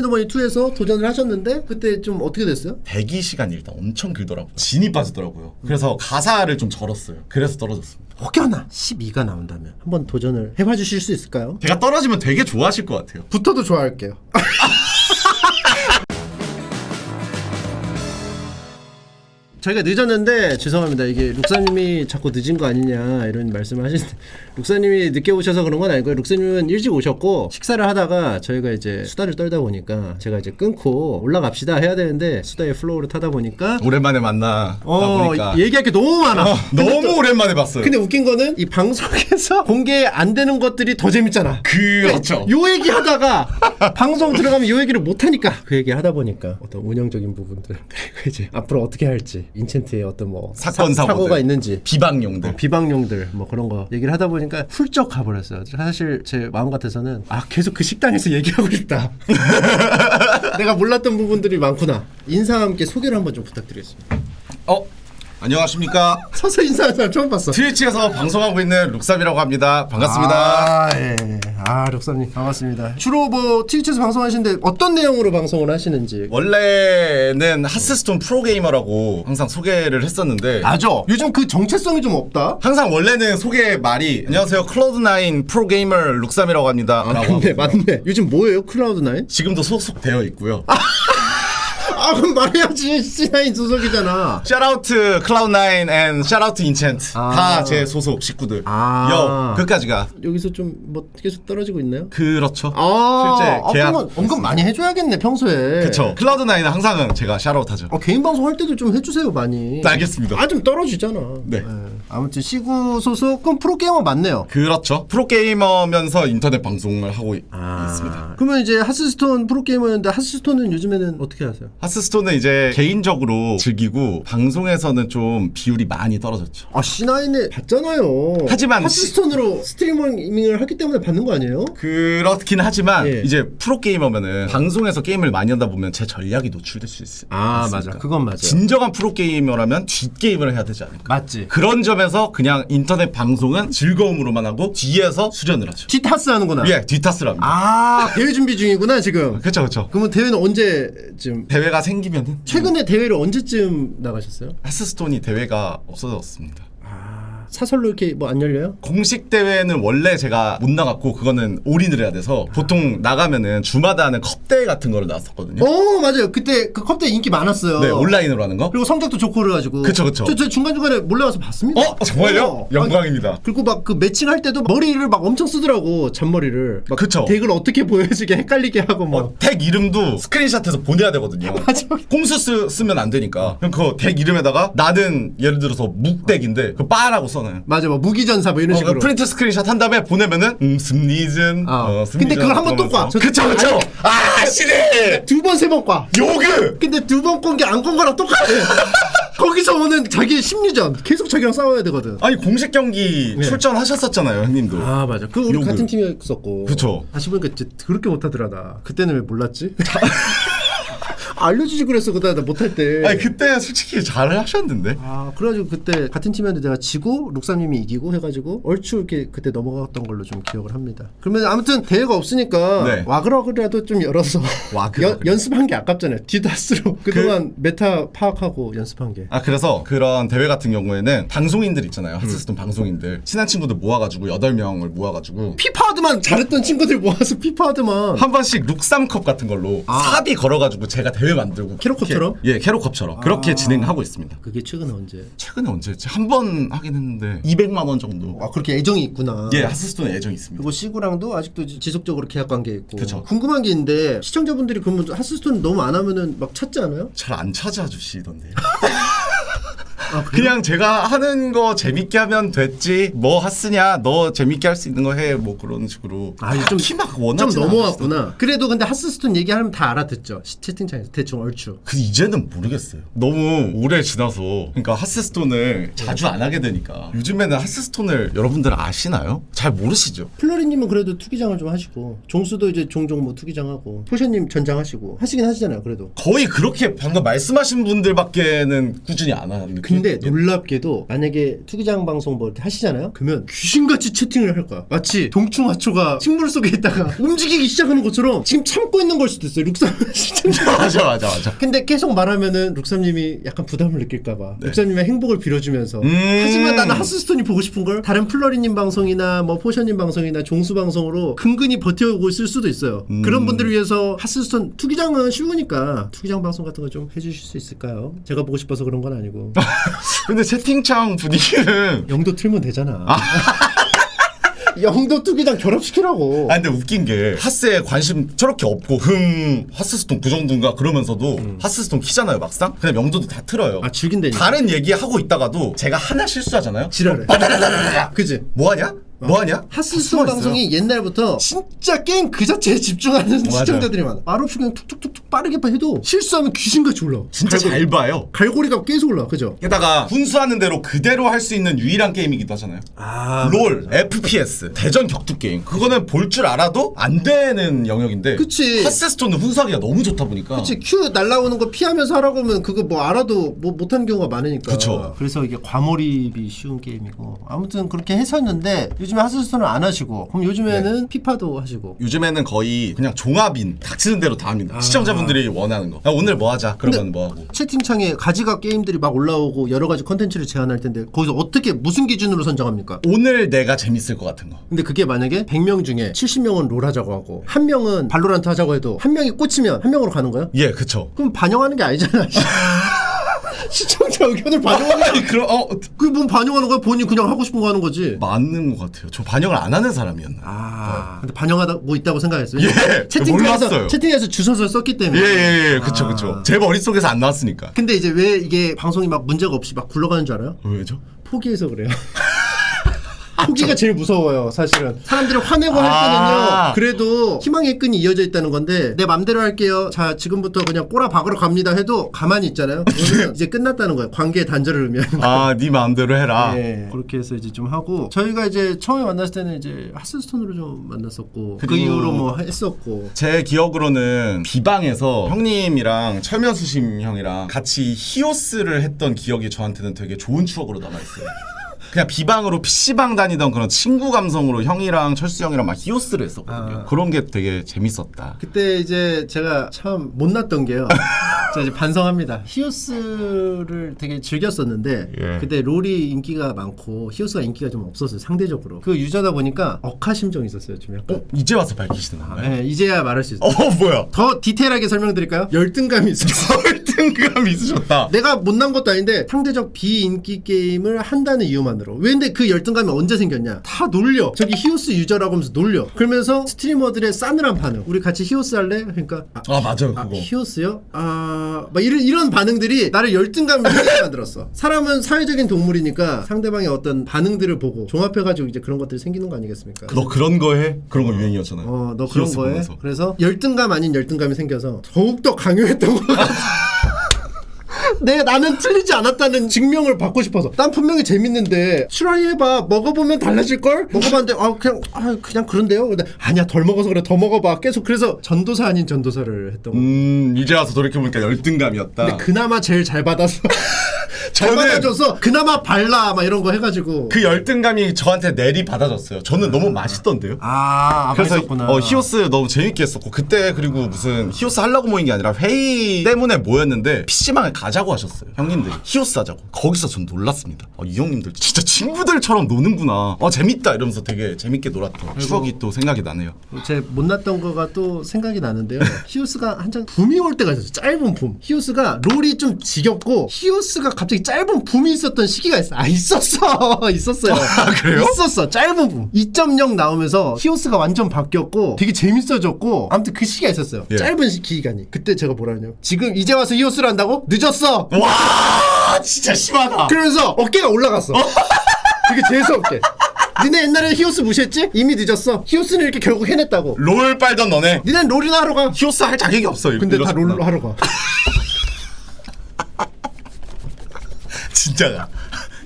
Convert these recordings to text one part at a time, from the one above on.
쇼미더머니 2에서 도전을 하셨는데 그때 좀 어떻게 됐어요? 대기 시간이 일단 엄청 길더라고요. 진이 빠지더라고요. 그래서 가사를 좀 절었어요. 그래서 떨어졌습니다. 혹여나 12가 나온다면 한번 도전을 해봐 주실 수 있을까요? 제가 떨어지면 되게 좋아하실 것 같아요. 붙어도 좋아할게요. 저희가 늦었는데 죄송합니다. 이게 룩사님이 자꾸 늦은 거 아니냐 이런 말씀을 하시는데 룩사님이 늦게 오셔서 그런 건 아니고요. 룩사님은 일찍 오셨고 식사를 하다가 저희가 이제 수다를 떨다 보니까 제가 이제 끊고 올라갑시다 해야 되는데 수다의 플로우를 타다 보니까 오랜만에 만나 보니까 얘기할 게 너무 많아. 너무 오랜만에 봤어요. 근데 웃긴 거는 이 방송에서 공개 안 되는 것들이 더 재밌잖아. 그렇죠. 요 얘기 하다가 방송 들어가면 요 얘기를 못 하니까 그 얘기 하다 보니까 어떤 운영적인 부분들 그리고 이제 앞으로 어떻게 할지 인챈트에 어떤 뭐 사고가 있는지 비방용들 뭐 그런 거 얘기를 하다 보니까 훌쩍 가버렸어요. 사실 제 마음 같아서는 계속 그 식당에서 얘기하고 싶다. 내가 몰랐던 부분들이 많구나. 인사와 함께 소개를 한번 좀 부탁드리겠습니다. 안녕하십니까. 서서 인사하는 사람 처음 봤어. 트위치에서 방송하고 있는 룩삼이라고 합니다. 반갑습니다. 예. 룩삼님 반갑습니다. 주로 뭐 트위치에서 방송하시는데 어떤 내용으로 방송을 하시는지. 원래는 하스스톤 프로게이머라고 항상 소개를 했었는데 맞아. 요즘 그 정체성이 좀 없다. 항상 원래는 소개 말이 안녕하세요 클라우드9 프로게이머 룩삼이라고 합니다. 맞네. 요즘 뭐예요 클라우드9? 지금도 소속되어 있고요. 그럼 말해야지. C9 소속이잖아. 샤라우트 클라우드9 앤 샤라우트 인챈트 다 제 소속 식구들. 그까지가 여기서 좀 뭐 계속 떨어지고 있나요? 그렇죠. 실제 계약 언급 많이 해줘야겠네 평소에. 그렇죠. 클라우드9은 항상은 제가 샤라웃하죠. 개인 방송 할 때도 좀 해주세요 많이. 네, 알겠습니다. 좀 떨어지잖아. 네. 아무튼 시구 소속은 프로게이머 맞네요. 그렇죠. 프로게이머면서 인터넷 방송을 하고 있습니다. 그러면 이제 하스스톤 프로게이머였는데 하스스톤은 요즘에는 어떻게 하세요? 하스스톤은 이제 개인적으로 즐기고 방송에서는 좀 비율이 많이 떨어졌죠. C9에 봤잖아요. 하지만 하스스톤으로 스트리밍을 하기 때문에 받는 거 아니에요? 그렇긴 하지만 이제 프로게이머면은 방송에서 게임을 많이 하다 보면 제 전략이 노출될 수 있어요. 맞아. 그건 맞아. 진정한 프로게이머라면 뒷게임을 해야 되지 않을까. 맞지. 그런 점에서 그냥 인터넷 방송은 즐거움으로만 하고 뒤에서 수련을 하죠. 뒷타스 하는구나. 예, 뒷타스를 합니다. 대회 준비 중이구나 지금. 그렇죠. 그러면 대회는 언제쯤? 대회가 생기면은 최근에 대회를 언제쯤 나가셨어요? 하스스톤이 대회가 없어졌습니다. 사설로 이렇게 뭐 안 열려요? 공식 대회는 원래 제가 못 나갔고 그거는 올인을 해야 돼서 보통 나가면은 주마다 하는 컵대회 같은 거를 나왔었거든요. 맞아요. 그때 그 컵대회 인기 많았어요. 네, 온라인으로 하는 거. 그리고 성적도 좋고 그래가지고. 그쵸. 저 중간중간에 몰래 와서 봤습니다. 정말요? 영광입니다. 그리고 막 그 매칭할 때도 머리를 막 엄청 쓰더라고. 잔머리를. 막 그쵸. 덱을 어떻게 보여지게 헷갈리게 하고 막. 덱 이름도 스크린샷해서 보내야 되거든요. 맞아. 꼼수 쓰면 안 되니까. 그럼 그 덱 이름에다가 나는 예를 들어서 묵덱인데 그 빠라고 써놔요. 맞아. 뭐 무기전사 뭐 이런 식으로. 프린트 스크린샷 한 다음에 보내면은 승리즌. 근데 그걸 한 번 또 꽈. 그쵸. 시네. 2번 3번 꽈. 요그. 근데 2번 꼰 게 안 꼰 거랑 똑같아. 거기서 오는 자기 심리전 계속 자기랑 싸워야 되거든. 아니 공식 경기 출전하셨었잖아요, 형님도. 맞아. 그 우리 요그. 같은 팀이었었고. 그쵸. 다시 보니까 진짜 그렇게 못하더라 나. 그때는 왜 몰랐지? 알려주지 그랬어 그때 나 못할 때. 아니 그때 솔직히 잘 하셨는데. 그래가지고 그때 같은 팀이었는데 내가 지고 룩삼님이 이기고 해가지고 얼추 이렇게 그때 넘어갔던 걸로 좀 기억을 합니다. 그러면 아무튼 대회가 없으니까 와그러그라도 좀 열어서 연습한 게 아깝잖아요. 디다스로 그동안 메타 파악하고 연습한 게. 그래서 그런 대회 같은 경우에는 방송인들 있잖아요. 하스스톤 방송인들 친한 친구들 모아가지고 8명을 모아가지고 피파하드만 잘했던 친구들 모아서 피파하드만 한 번씩 룩삼컵 같은 걸로 사비 걸어가지고 제가 대회 만들고 캐로컵처럼? 캐로컵처럼 그렇게 진행하고 있습니다. 그게 최근에 언제? 최근에 언제였지? 한 번 하긴 했는데 200만 원 정도. 그렇게 애정이 있구나. 하스스톤에 애정이 있습니다. 그리고 시구랑도 아직도 지속적으로 계약 관계에 있고. 그쵸. 궁금한 게 있는데 시청자분들이 그러면 하스스톤 너무 안 하면은 막 찾지 않아요? 잘 안 찾아주시던데요. 그냥 제가 하는 거 재밌게 하면 됐지 뭐 하스냐 너 재밌게 할 수 있는 거 해 뭐 그런 식으로 좀 넘어왔구나. 그래도 근데 하스스톤 얘기하면 다 알아듣죠. 채팅창에서 대충 얼추. 이제는 모르겠어요. 너무 오래 지나서 그러니까 하스스톤을 자주 안 하게 되니까 요즘에는 하스스톤을 여러분들 아시나요? 잘 모르시죠? 플로리님은 그래도 투기장을 좀 하시고 종수도 이제 종종 뭐 투기장하고 포셔님 전장하시고 하시긴 하시잖아요. 그래도 거의 그렇게 방금 말씀하신 분들밖에는 꾸준히 안 하는 느낌. 근데 놀랍게도 만약에 투기장 방송 뭐 이렇게 하시잖아요. 그러면 귀신같이 채팅을 할 거야. 마치 동충하초가 식물 속에 있다가 움직이기 시작하는 것처럼 지금 참고 있는 걸 수도 있어요. 룩삼 시청자. 맞아. 근데 계속 말하면은 룩삼님이 약간 부담을 느낄까봐 룩삼님의 행복을 빌어주면서 하지만 나는 하스스톤이 보고 싶은걸 다른 플러리님 방송이나 뭐 포션님 방송이나 종수 방송으로 근근히 버텨오고 있을 수도 있어요. 그런 분들을 위해서 하스스톤 투기장은 쉬우니까 투기장 방송 같은 거 좀 해주실 수 있을까요? 제가 보고 싶어서 그런 건 아니고. 근데 채팅창 분위기는 영도 틀면 되잖아. 영도 투기장 결합시키라고. 근데 웃긴 게 하스에 관심 저렇게 없고 하스스톤 그 정도인가 그러면서도 하스스톤 키잖아요 막상. 근데 명도도 다 틀어요. 즐긴다니까. 다른 얘기하고 있다가도 제가 하나 실수하잖아요. 지랄해. 그지? 뭐하냐? 하스스톤 방송이 옛날부터 진짜 게임 그 자체에 집중하는 시청자들이 많아. 말없이 그냥 툭툭툭 빠르게만 해도 실수하면 귀신같이 올라와. 진짜 잘 봐요. 갈고리가 계속 올라와. 그죠? 게다가 훈수하는 대로 그대로 할 수 있는 유일한 게임이기도 하잖아요. 롤, FPS, 대전 격투 게임. 그거는 볼 줄 알아도 안 되는 영역인데. 그치. 하스스톤은 훈수하기가 너무 좋다 보니까. 그치. 큐 날라오는 거 피하면서 하라고 하면 그거 뭐 알아도 뭐 못하는 경우가 많으니까. 그쵸. 그래서 이게 과몰입이 쉬운 게임이고. 아무튼 그렇게 했었는데 요즘에 하스스톤을 안 하시고 그럼 요즘에는 피파도 하시고. 요즘에는 거의 그냥 종합인 닥치는 대로 다 합니다. 시청자분들이 원하는 거. 오늘 뭐 하자. 그러면 뭐 하고. 채팅창에 가지각 게임들이 막 올라오고 여러 가지 컨텐츠를 제안할 텐데 거기서 어떻게 무슨 기준으로 선정합니까? 오늘 내가 재밌을 것 같은 거. 근데 그게 만약에 100명 중에 70명은 롤 하자고 하고 한 명은 발로란트 하자고 해도 한 명이 꽂히면 한 명으로 가는 거예요? 예, 그쵸. 그럼 반영하는 게 아니잖아. 시청자 의견을 반영하는 게 그럼 그게 뭔 반영하는 거야? 본인이 그냥 하고 싶은 거 하는 거지. 맞는 것 같아요. 저 반영을 안 하는 사람이었나. 근데 반영하다 뭐 있다고 생각했어요? 예, 몰랐어요. 채팅에서 주소서 썼기 때문에. 예, 그쵸. 제 머릿속에서 안 나왔으니까. 근데 이제 왜 이게 방송이 막 문제가 없이 막 굴러가는 줄 알아요? 왜죠? 포기해서 그래요. 포기가 제일 무서워요, 사실은. 사람들이 화내고 할 때는요, 그래도 희망의 끈이 이어져 있다는 건데, 내 맘대로 할게요. 자, 지금부터 그냥 꼬라 박으러 갑니다 해도 가만히 있잖아요. 그러면 이제 끝났다는 거예요. 관계의 단절을 의미하는. 네 마음대로 해라. 네, 그렇게 해서 이제 좀 하고, 저희가 이제 처음에 만났을 때는 이제 하스스톤으로 좀 만났었고, 그 그리고 이후로 뭐 했었고. 제 기억으로는 비방에서 형님이랑 철면수심 형이랑 같이 히오스를 했던 기억이 저한테는 되게 좋은 추억으로 남아있어요. 그냥 비방으로 PC방 다니던 그런 친구 감성으로 형이랑 철수 형이랑 막 히오스를 했었거든요. 그런 게 되게 재밌었다. 그때 이제 제가 참 못났던 게요. 제가 이제 반성합니다. 히오스를 되게 즐겼었는데 그때 롤이 인기가 많고 히오스가 인기가 좀 없었어요. 상대적으로. 그 유저다 보니까 억하심정이 있었어요. 좀 약간. 이제 와서 밝히시는 건가요? 네, 이제야 말할 수 있어요. 뭐야? 더 디테일하게 설명드릴까요? 열등감이 있었어요. 열등감이 있으셨다. 내가 못난 것도 아닌데 상대적 비인기 게임을 한다는 이유만으로. 왜 근데 그 열등감이 언제 생겼냐? 다 놀려. 저기 히오스 유저라고 하면서 놀려. 그러면서 스트리머들의 싸늘한 반응. 우리 같이 히오스 할래? 그러니까 맞아요. 그거. 히오스요? 막 이런 반응들이 나를 열등감을 느끼게 만들었어. 사람은 사회적인 동물이니까 상대방의 어떤 반응들을 보고 종합해가지고 이제 그런 것들이 생기는 거 아니겠습니까? 너 그런 거 해? 그런 거 유행이었잖아요. 너 그런 히오스 거에. 보면서. 그래서 열등감 아닌 열등감이 생겨서 더욱더 강요했던 것 같아. 나는 틀리지 않았다는 증명을 받고 싶어서. 난 분명히 재밌는데 트라이 해봐. 먹어보면 달라질걸? 먹어봤는데 그냥 그런데요? 근데 아니야 덜 먹어서 그래. 더 먹어봐. 계속 그래서 전도사 아닌 전도사를 했던 거. 이제 와서 돌이켜보니까 열등감이었다. 근데 그나마 제일 잘 받아서 잘 받아줘서 그나마 발라 막 이런 거 해가지고 그 열등감이 저한테 내리 받아줬어요. 저는 너무 맛있던데요. 그래서 맛있었구나. 히오스 너무 재밌게 했었고 그때 그리고 무슨 히오스 하려고 모인 게 아니라 회의 때문에 모였는데 PC방을 가자고 하셨어요. 형님들이 히오스 하자고. 거기서 전 놀랐습니다. 이 형님들 진짜 친구들처럼 노는구나. 재밌다 이러면서 되게 재밌게 놀았던 추억이 또 생각이 나네요. 제 못났던 거가 또 생각이 나는데요. 히오스가 한창 붐이 올 때가 있었어요. 짧은 붐. 히오스가 롤이 좀 지겹고 히오스가 갑자기 짧은 붐이 있었던 시기가 있었어요. 그래요? 있었어. 짧은 붐. 2.0 나오면서 히오스가 완전 바뀌었고 되게 재밌어졌고 아무튼 그 시기가 있었어요. 짧은 기간이. 그때 제가 뭐라 하냐면 지금 이제 와서 히오스를 한다고? 늦었어. 와 진짜 심하다. 그러면서 어깨가 올라갔어. 그게 재수없게. 니네 옛날에 히오스 무시했지? 이미 늦었어. 히오스는 이렇게 결국 해냈다고. 롤 빨던 너네. 니넨 롤이나 하러 가. 히오스 할 자격이 없어. 근데 다 롤로 하러 가. 진짜야.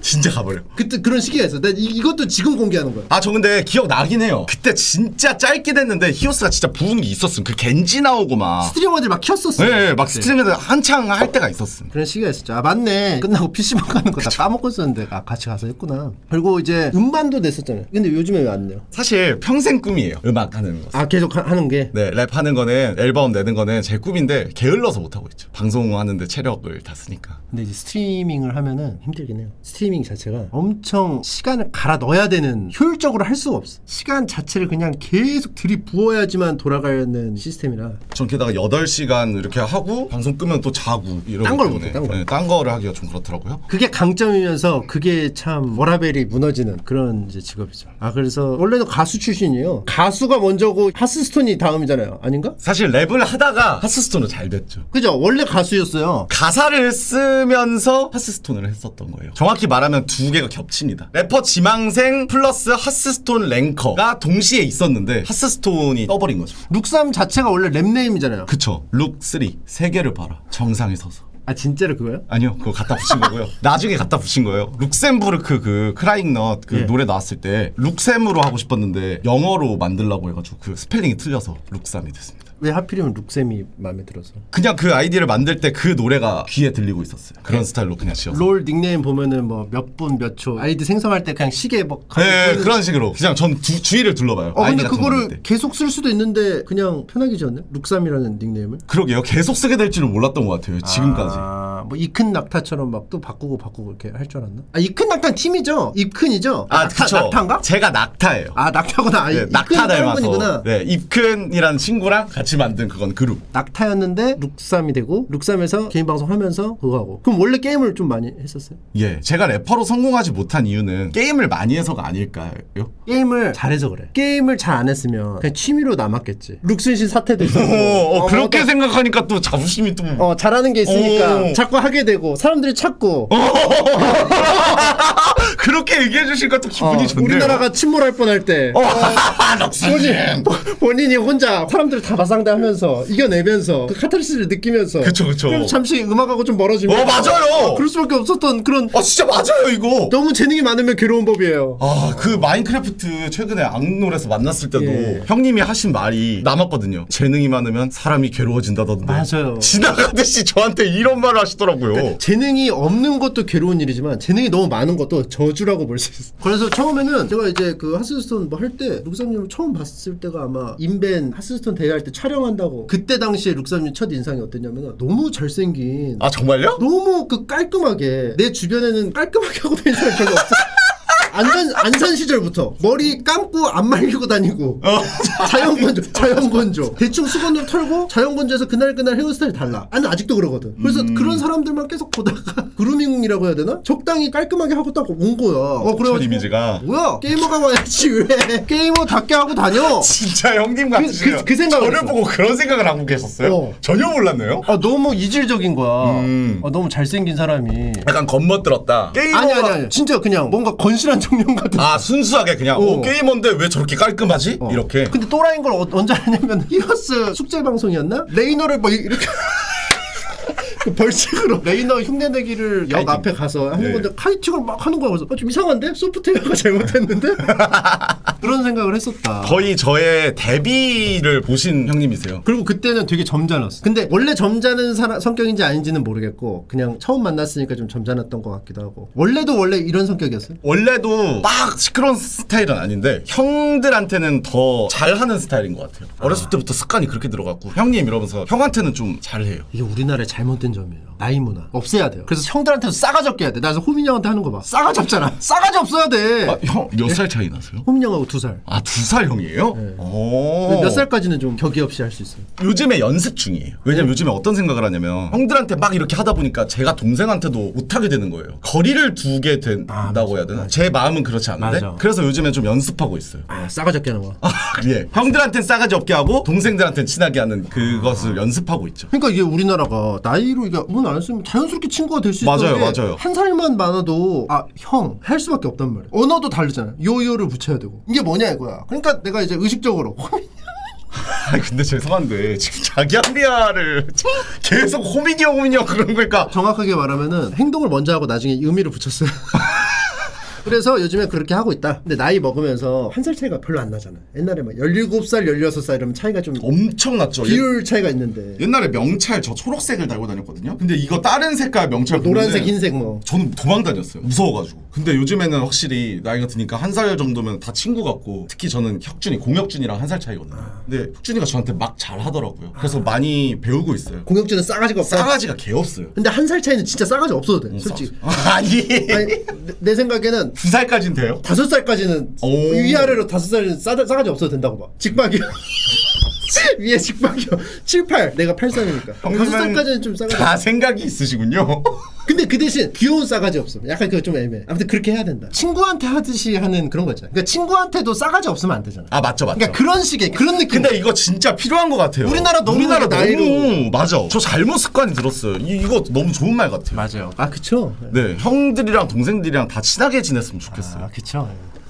진짜 가버려. 그때 그런 시기가 있어. 나 이것도 지금 공개하는 거야. 아 저 근데 기억 나긴 해요. 그때 진짜 짧긴 했는데 히오스가 진짜 부은 게 있었음. 그 겐지 나오고 막. 스트리머들 막 켰었어. 네, 막 스트리머들 한창 할 때가 있었음. 그런 시기가 있었죠. 아 맞네. 끝나고 PC방 가는 거 다 까먹고 있었는데 아 같이 가서 했구나. 그리고 이제 음반도 냈었잖아요. 근데 요즘에 왜 안 내요? 사실 평생 꿈이에요. 음악 하는 거. 아 계속 하는 게. 네, 랩하는 거는 앨범 내는 거는 제 꿈인데 게을러서 못 하고 있죠. 방송하는데 체력을 다 쓰니까. 근데 이제 스트리밍을 하면은 힘들긴 해요. 스트리밍 자체가 엄청 시간을 갈아 넣어야 되는, 효율적으로 할 수가 없어. 시간 자체를 그냥 계속 들이부어야지만 돌아가는 시스템이라. 전 게다가 8시간 이렇게 하고 방송 끄면 또 자고 이러기 딴걸 때문에 못해, 딴 걸. 네, 딴 거를 하기가 좀 그렇더라고요. 그게 강점이면서 그게 참 워라벨이 무너지는 그런 이제 직업이죠. 아 그래서 원래도 가수 출신이에요. 가수가 먼저고 하스스톤이 다음이잖아요. 아닌가? 사실 랩을 하다가 하스스톤은 잘 됐죠. 그죠? 원래 가수였어요. 가사를 쓰면서 하스스톤을 했었던 거예요. 정확히 말하면 두 개가 겹칩니다. 래퍼 지망생 플러스 하스스톤 랭커가 동시에 있었는데 하스스톤이 떠버린 거죠. 룩삼 자체가 원래 랩네임이잖아요. 그쵸. 룩3 세 개를 봐라. 정상에 서서. 아 진짜로 그거요? 아니요, 그거 갖다 붙인 거고요. 나중에 갖다 붙인 거예요. 룩셈부르크 그 크라잉넛 그 예. 노래 나왔을 때 룩셈으로 하고 싶었는데 영어로 만들라고 해가지고 그 스펠링이 틀려서 룩삼이 됐습니다. 왜 하필이면 룩쌤이 마음에 들어서? 그냥 그 아이디를 만들 때 그 노래가 귀에 들리고 있었어요. 그런 스타일로 그냥 지었어요. 롤 닉네임 보면은 뭐 몇 분 몇 초 아이디 생성할 때 그냥 시계 뭐 네, 그런 식으로 그냥 전 주위를 둘러봐요. 근데 아이디 같은 거 그거를 만들 때. 계속 쓸 수도 있는데 그냥 편하게 지었네? 룩삼이라는 닉네임을? 그러게요. 계속 쓰게 될 줄은 몰랐던 것 같아요. 지금까지. 뭐 이큰 낙타처럼 막 또 바꾸고 이렇게 할 줄 알았나? 아 이큰 낙타 팀이죠? 입큰이죠? 그쵸. 낙타인가? 제가 낙타예요. 아 낙타구나. 아, 네, 입큰 낙타 다른 닮아서. 분이구나. 네, 입큰이라는 친구랑 같이 만든 그건 그룹. 낙타였는데 룩삼이 되고 룩삼에서 개인 방송 하면서 그거 하고. 그럼 원래 게임을 좀 많이 했었어요? 예, 제가 래퍼로 성공하지 못한 이유는 게임을 많이 해서가 아닐까요? 게임을 잘해서 그래. 게임을 잘 안 했으면 그냥 취미로 남았겠지. 룩순신 사태도 있었고. 그렇게 생각하니까 또 자부심이 또. 잘하는 게 있으니까 오. 자꾸 하게 되고 사람들이 찾고. 그렇게 얘기해 주시니까 또 기분이 좋네요. 우리나라가 침몰할 뻔할 때 본인이 혼자 사람들 다 맞상대하면서 이겨내면서 그 카타르시스를 느끼면서. 그쵸. 그럼 잠시 음악하고 좀 멀어지면. 맞아요. 그럴 수밖에 없었던 그런. 진짜 맞아요 이거. 너무 재능이 많으면 괴로운 법이에요. 그 마인크래프트 최근에 악놀에서 만났을 때도 예. 형님이 하신 말이 남았거든요. 재능이 많으면 사람이 괴로워진다던데. 맞아요. 지나가듯이 저한테 이런 말을 하시더라고요. 재능이 없는 것도 괴로운 일이지만 재능이 너무 많은 것도 저주라고 볼 수 있어. 그래서 처음에는 제가 이제 그 하스스톤 뭐 할 때 룩삼님을 처음 봤을 때가 아마 인벤 하스스톤 대회할 때 촬영한다고. 그때 당시에 룩삼님 첫 인상이 어땠냐면 너무 잘생긴. 정말요? 너무 그 깔끔하게, 내 주변에는 깔끔하게 하고 다니는 사람이 별로 없어. 안산 시절부터 머리 감고 안 말리고 다니고 자연건조 대충 수건으로 털고 자연건조해서 그날 헤어스타일이 달라. 나는 아직도 그러거든. 그래서 그런 사람들만 계속 보다가 그루밍이라고 해야 되나? 적당히 깔끔하게 하고 딱 온 거야. 첫 그래가지고 이미지가 뭐야 게이머가 와야지 왜 게이머답게 하고 다녀. 진짜 형님 같으시네요. 그 생각을 저를 했어. 보고 그런 생각을 하고 계셨어요? 전혀 몰랐네요. 너무 이질적인 거야. 너무 잘생긴 사람이. 약간 겉멋들었다. 아니 진짜 그냥 뭔가 건실한 청년 같은. 순수하게 그냥 게이머인데 왜 저렇게 깔끔하지? 이렇게. 근데 또라이인 걸 언제 하냐면 히어스 숙제 방송이었나? 레이너를 뭐 이렇게 그 벌칙으로 레이너 흉내내기를 역 앞에 가서 하는 건데 카이팅을 막 하는 거야. 그래서 좀 이상한데? 소프트웨어가 잘못했는데? 그런 생각을 했었다. 거의 저의 데뷔를 보신 형님이세요. 그리고 그때는 되게 점잖았어. 근데 원래 점잖은 성격인지 아닌지는 모르겠고 그냥 처음 만났으니까 좀 점잖았던 것 같기도 하고. 원래도 원래 이런 성격이었어요? 원래도 막 시끄러운 스타일은 아닌데 형들한테는 더 잘하는 스타일인 것 같아요. 어렸을 때부터 습관이 그렇게 들어갔고 형님 이러면서 형한테는 좀 잘해요. 이게 우리나라의 잘못된 점이에요. 나이 문화 없애야 돼요. 그래서 형들한테도 싸가지 없게 해야 돼. 나 그래서 호민이 형한테 하는 거 봐. 싸가지 없잖아. 싸가지 없어야 돼. 형 몇 살 차이 나세요? 호민이 형하고 2살. 2살 형이에요? 네. 오. 몇 살까지는 좀 격이 없이 할 수 있어요. 요즘에 연습 중이에요. 왜냐면 요즘에 어떤 생각을 하냐면 형들한테 막 이렇게 하다 보니까 제가 동생한테도 못하게 되는 거예요. 거리를 두게 된다고 해야 되나? 제 마음은 그렇지 않은데 맞아. 그래서 요즘에 좀 연습하고 있어요. 싸가지 없게 하는 거. 예. 형들한테는 싸가지 없게 하고 동생들한테는 친하게 하는 그것을 연습하고 있죠. 그러니까 이게 우리나라가 나이로 이게 문 안 쓰면 자연스럽게 친구가 될 수 있는 게 맞아요. 한 살만 많아도 형 할 수밖에 없단 말이야. 언어도 다르잖아. 요요를 붙여야 되고. 이게 뭐냐 이거야. 그러니까 내가 이제 의식적으로 근데 죄송한데 지금 자기 한비아를 계속 호민이 형 그런 거니까 정확하게 말하면은 행동을 먼저 하고 나중에 의미를 붙였어요. 그래서 요즘에 그렇게 하고 있다. 근데 나이 먹으면서 한 살 차이가 별로 안 나잖아. 옛날에 막 17살, 16살 이러면 차이가 좀 엄청 났죠. 비율 차이가 있는데 옛날에 명찰 저 초록색을 달고 다녔거든요. 근데 이거 다른 색깔 명찰 노란색, 보면은 흰색 뭐. 저는 도망 다녔어요. 무서워가지고. 근데 요즘에는 확실히 나이가 드니까 한 살 정도면 다 친구 같고, 특히 저는 혁준이, 공혁준이랑 한 살 차이거든요. 근데 혁준이가 저한테 막 잘하더라고요. 그래서 많이 배우고 있어요. 공혁준은 싸가지가 없다. 싸가지가 개 없어요. 근데 한 살 차이는 진짜 싸가지 없어도 돼. 솔직히. 아니 아니, 내 생각에는 2살까지는 돼요? 5살까지는 오. 위아래로 5살은 싸가지 없어도 된다고 봐. 직박이요. 위에 직박이요. 7, 8. 내가 8살이니까. 5살까지는 좀 싸가지. 다 생각이 있으시군요. 근데 그 대신 귀여운 싸가지 없어. 약간 그거 좀 애매해. 아무튼 그렇게 해야 된다. 친구한테 하듯이 하는 그런 거 있잖아. 그러니까 친구한테도 싸가지 없으면 안 되잖아. 아 맞죠. 그러니까 그런 식의 그런 느낌. 근데 이거 진짜 필요한 것 같아요. 우리나라 너무 나이로. 맞아. 저 잘못 습관이 들었어요. 이거 너무 좋은 말 같아요. 맞아요. 아 그쵸. 네, 형들이랑 동생들이랑 다 친하게 지냈으면 좋겠어요. 아 그쵸.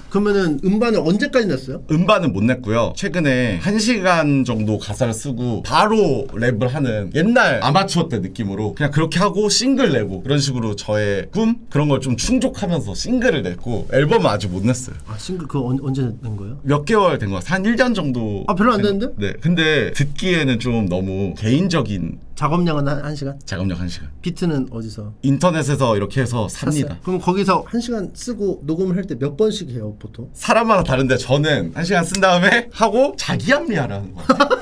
그러면은 음반을 언제까지 냈어요? 음반은 못 냈고요. 최근에 1시간 정도 가사를 쓰고 바로 랩을 하는 옛날 아마추어 때 느낌으로 그냥 그렇게 하고 싱글 내고 그런 식으로 저의 꿈? 그런 걸 좀 충족하면서 싱글을 냈고 앨범은 아직 못 냈어요. 아 싱글 그거 언제 낸 거예요? 몇 개월 된 것 같아요. 한 1년 정도. 아 별로 안 됐는데? 네. 근데 듣기에는 좀 너무 개인적인 작업량은 한 시간? 작업력 1시간. 비트는 어디서? 인터넷에서 이렇게 해서 삽니다. 샀어요? 그럼 거기서 1시간 쓰고 녹음을 할 때 몇 번씩 해요 보통? 사람마다 다른데 저는 1시간 쓴 다음에 하고 자기 합리화를 하는 것 같아요.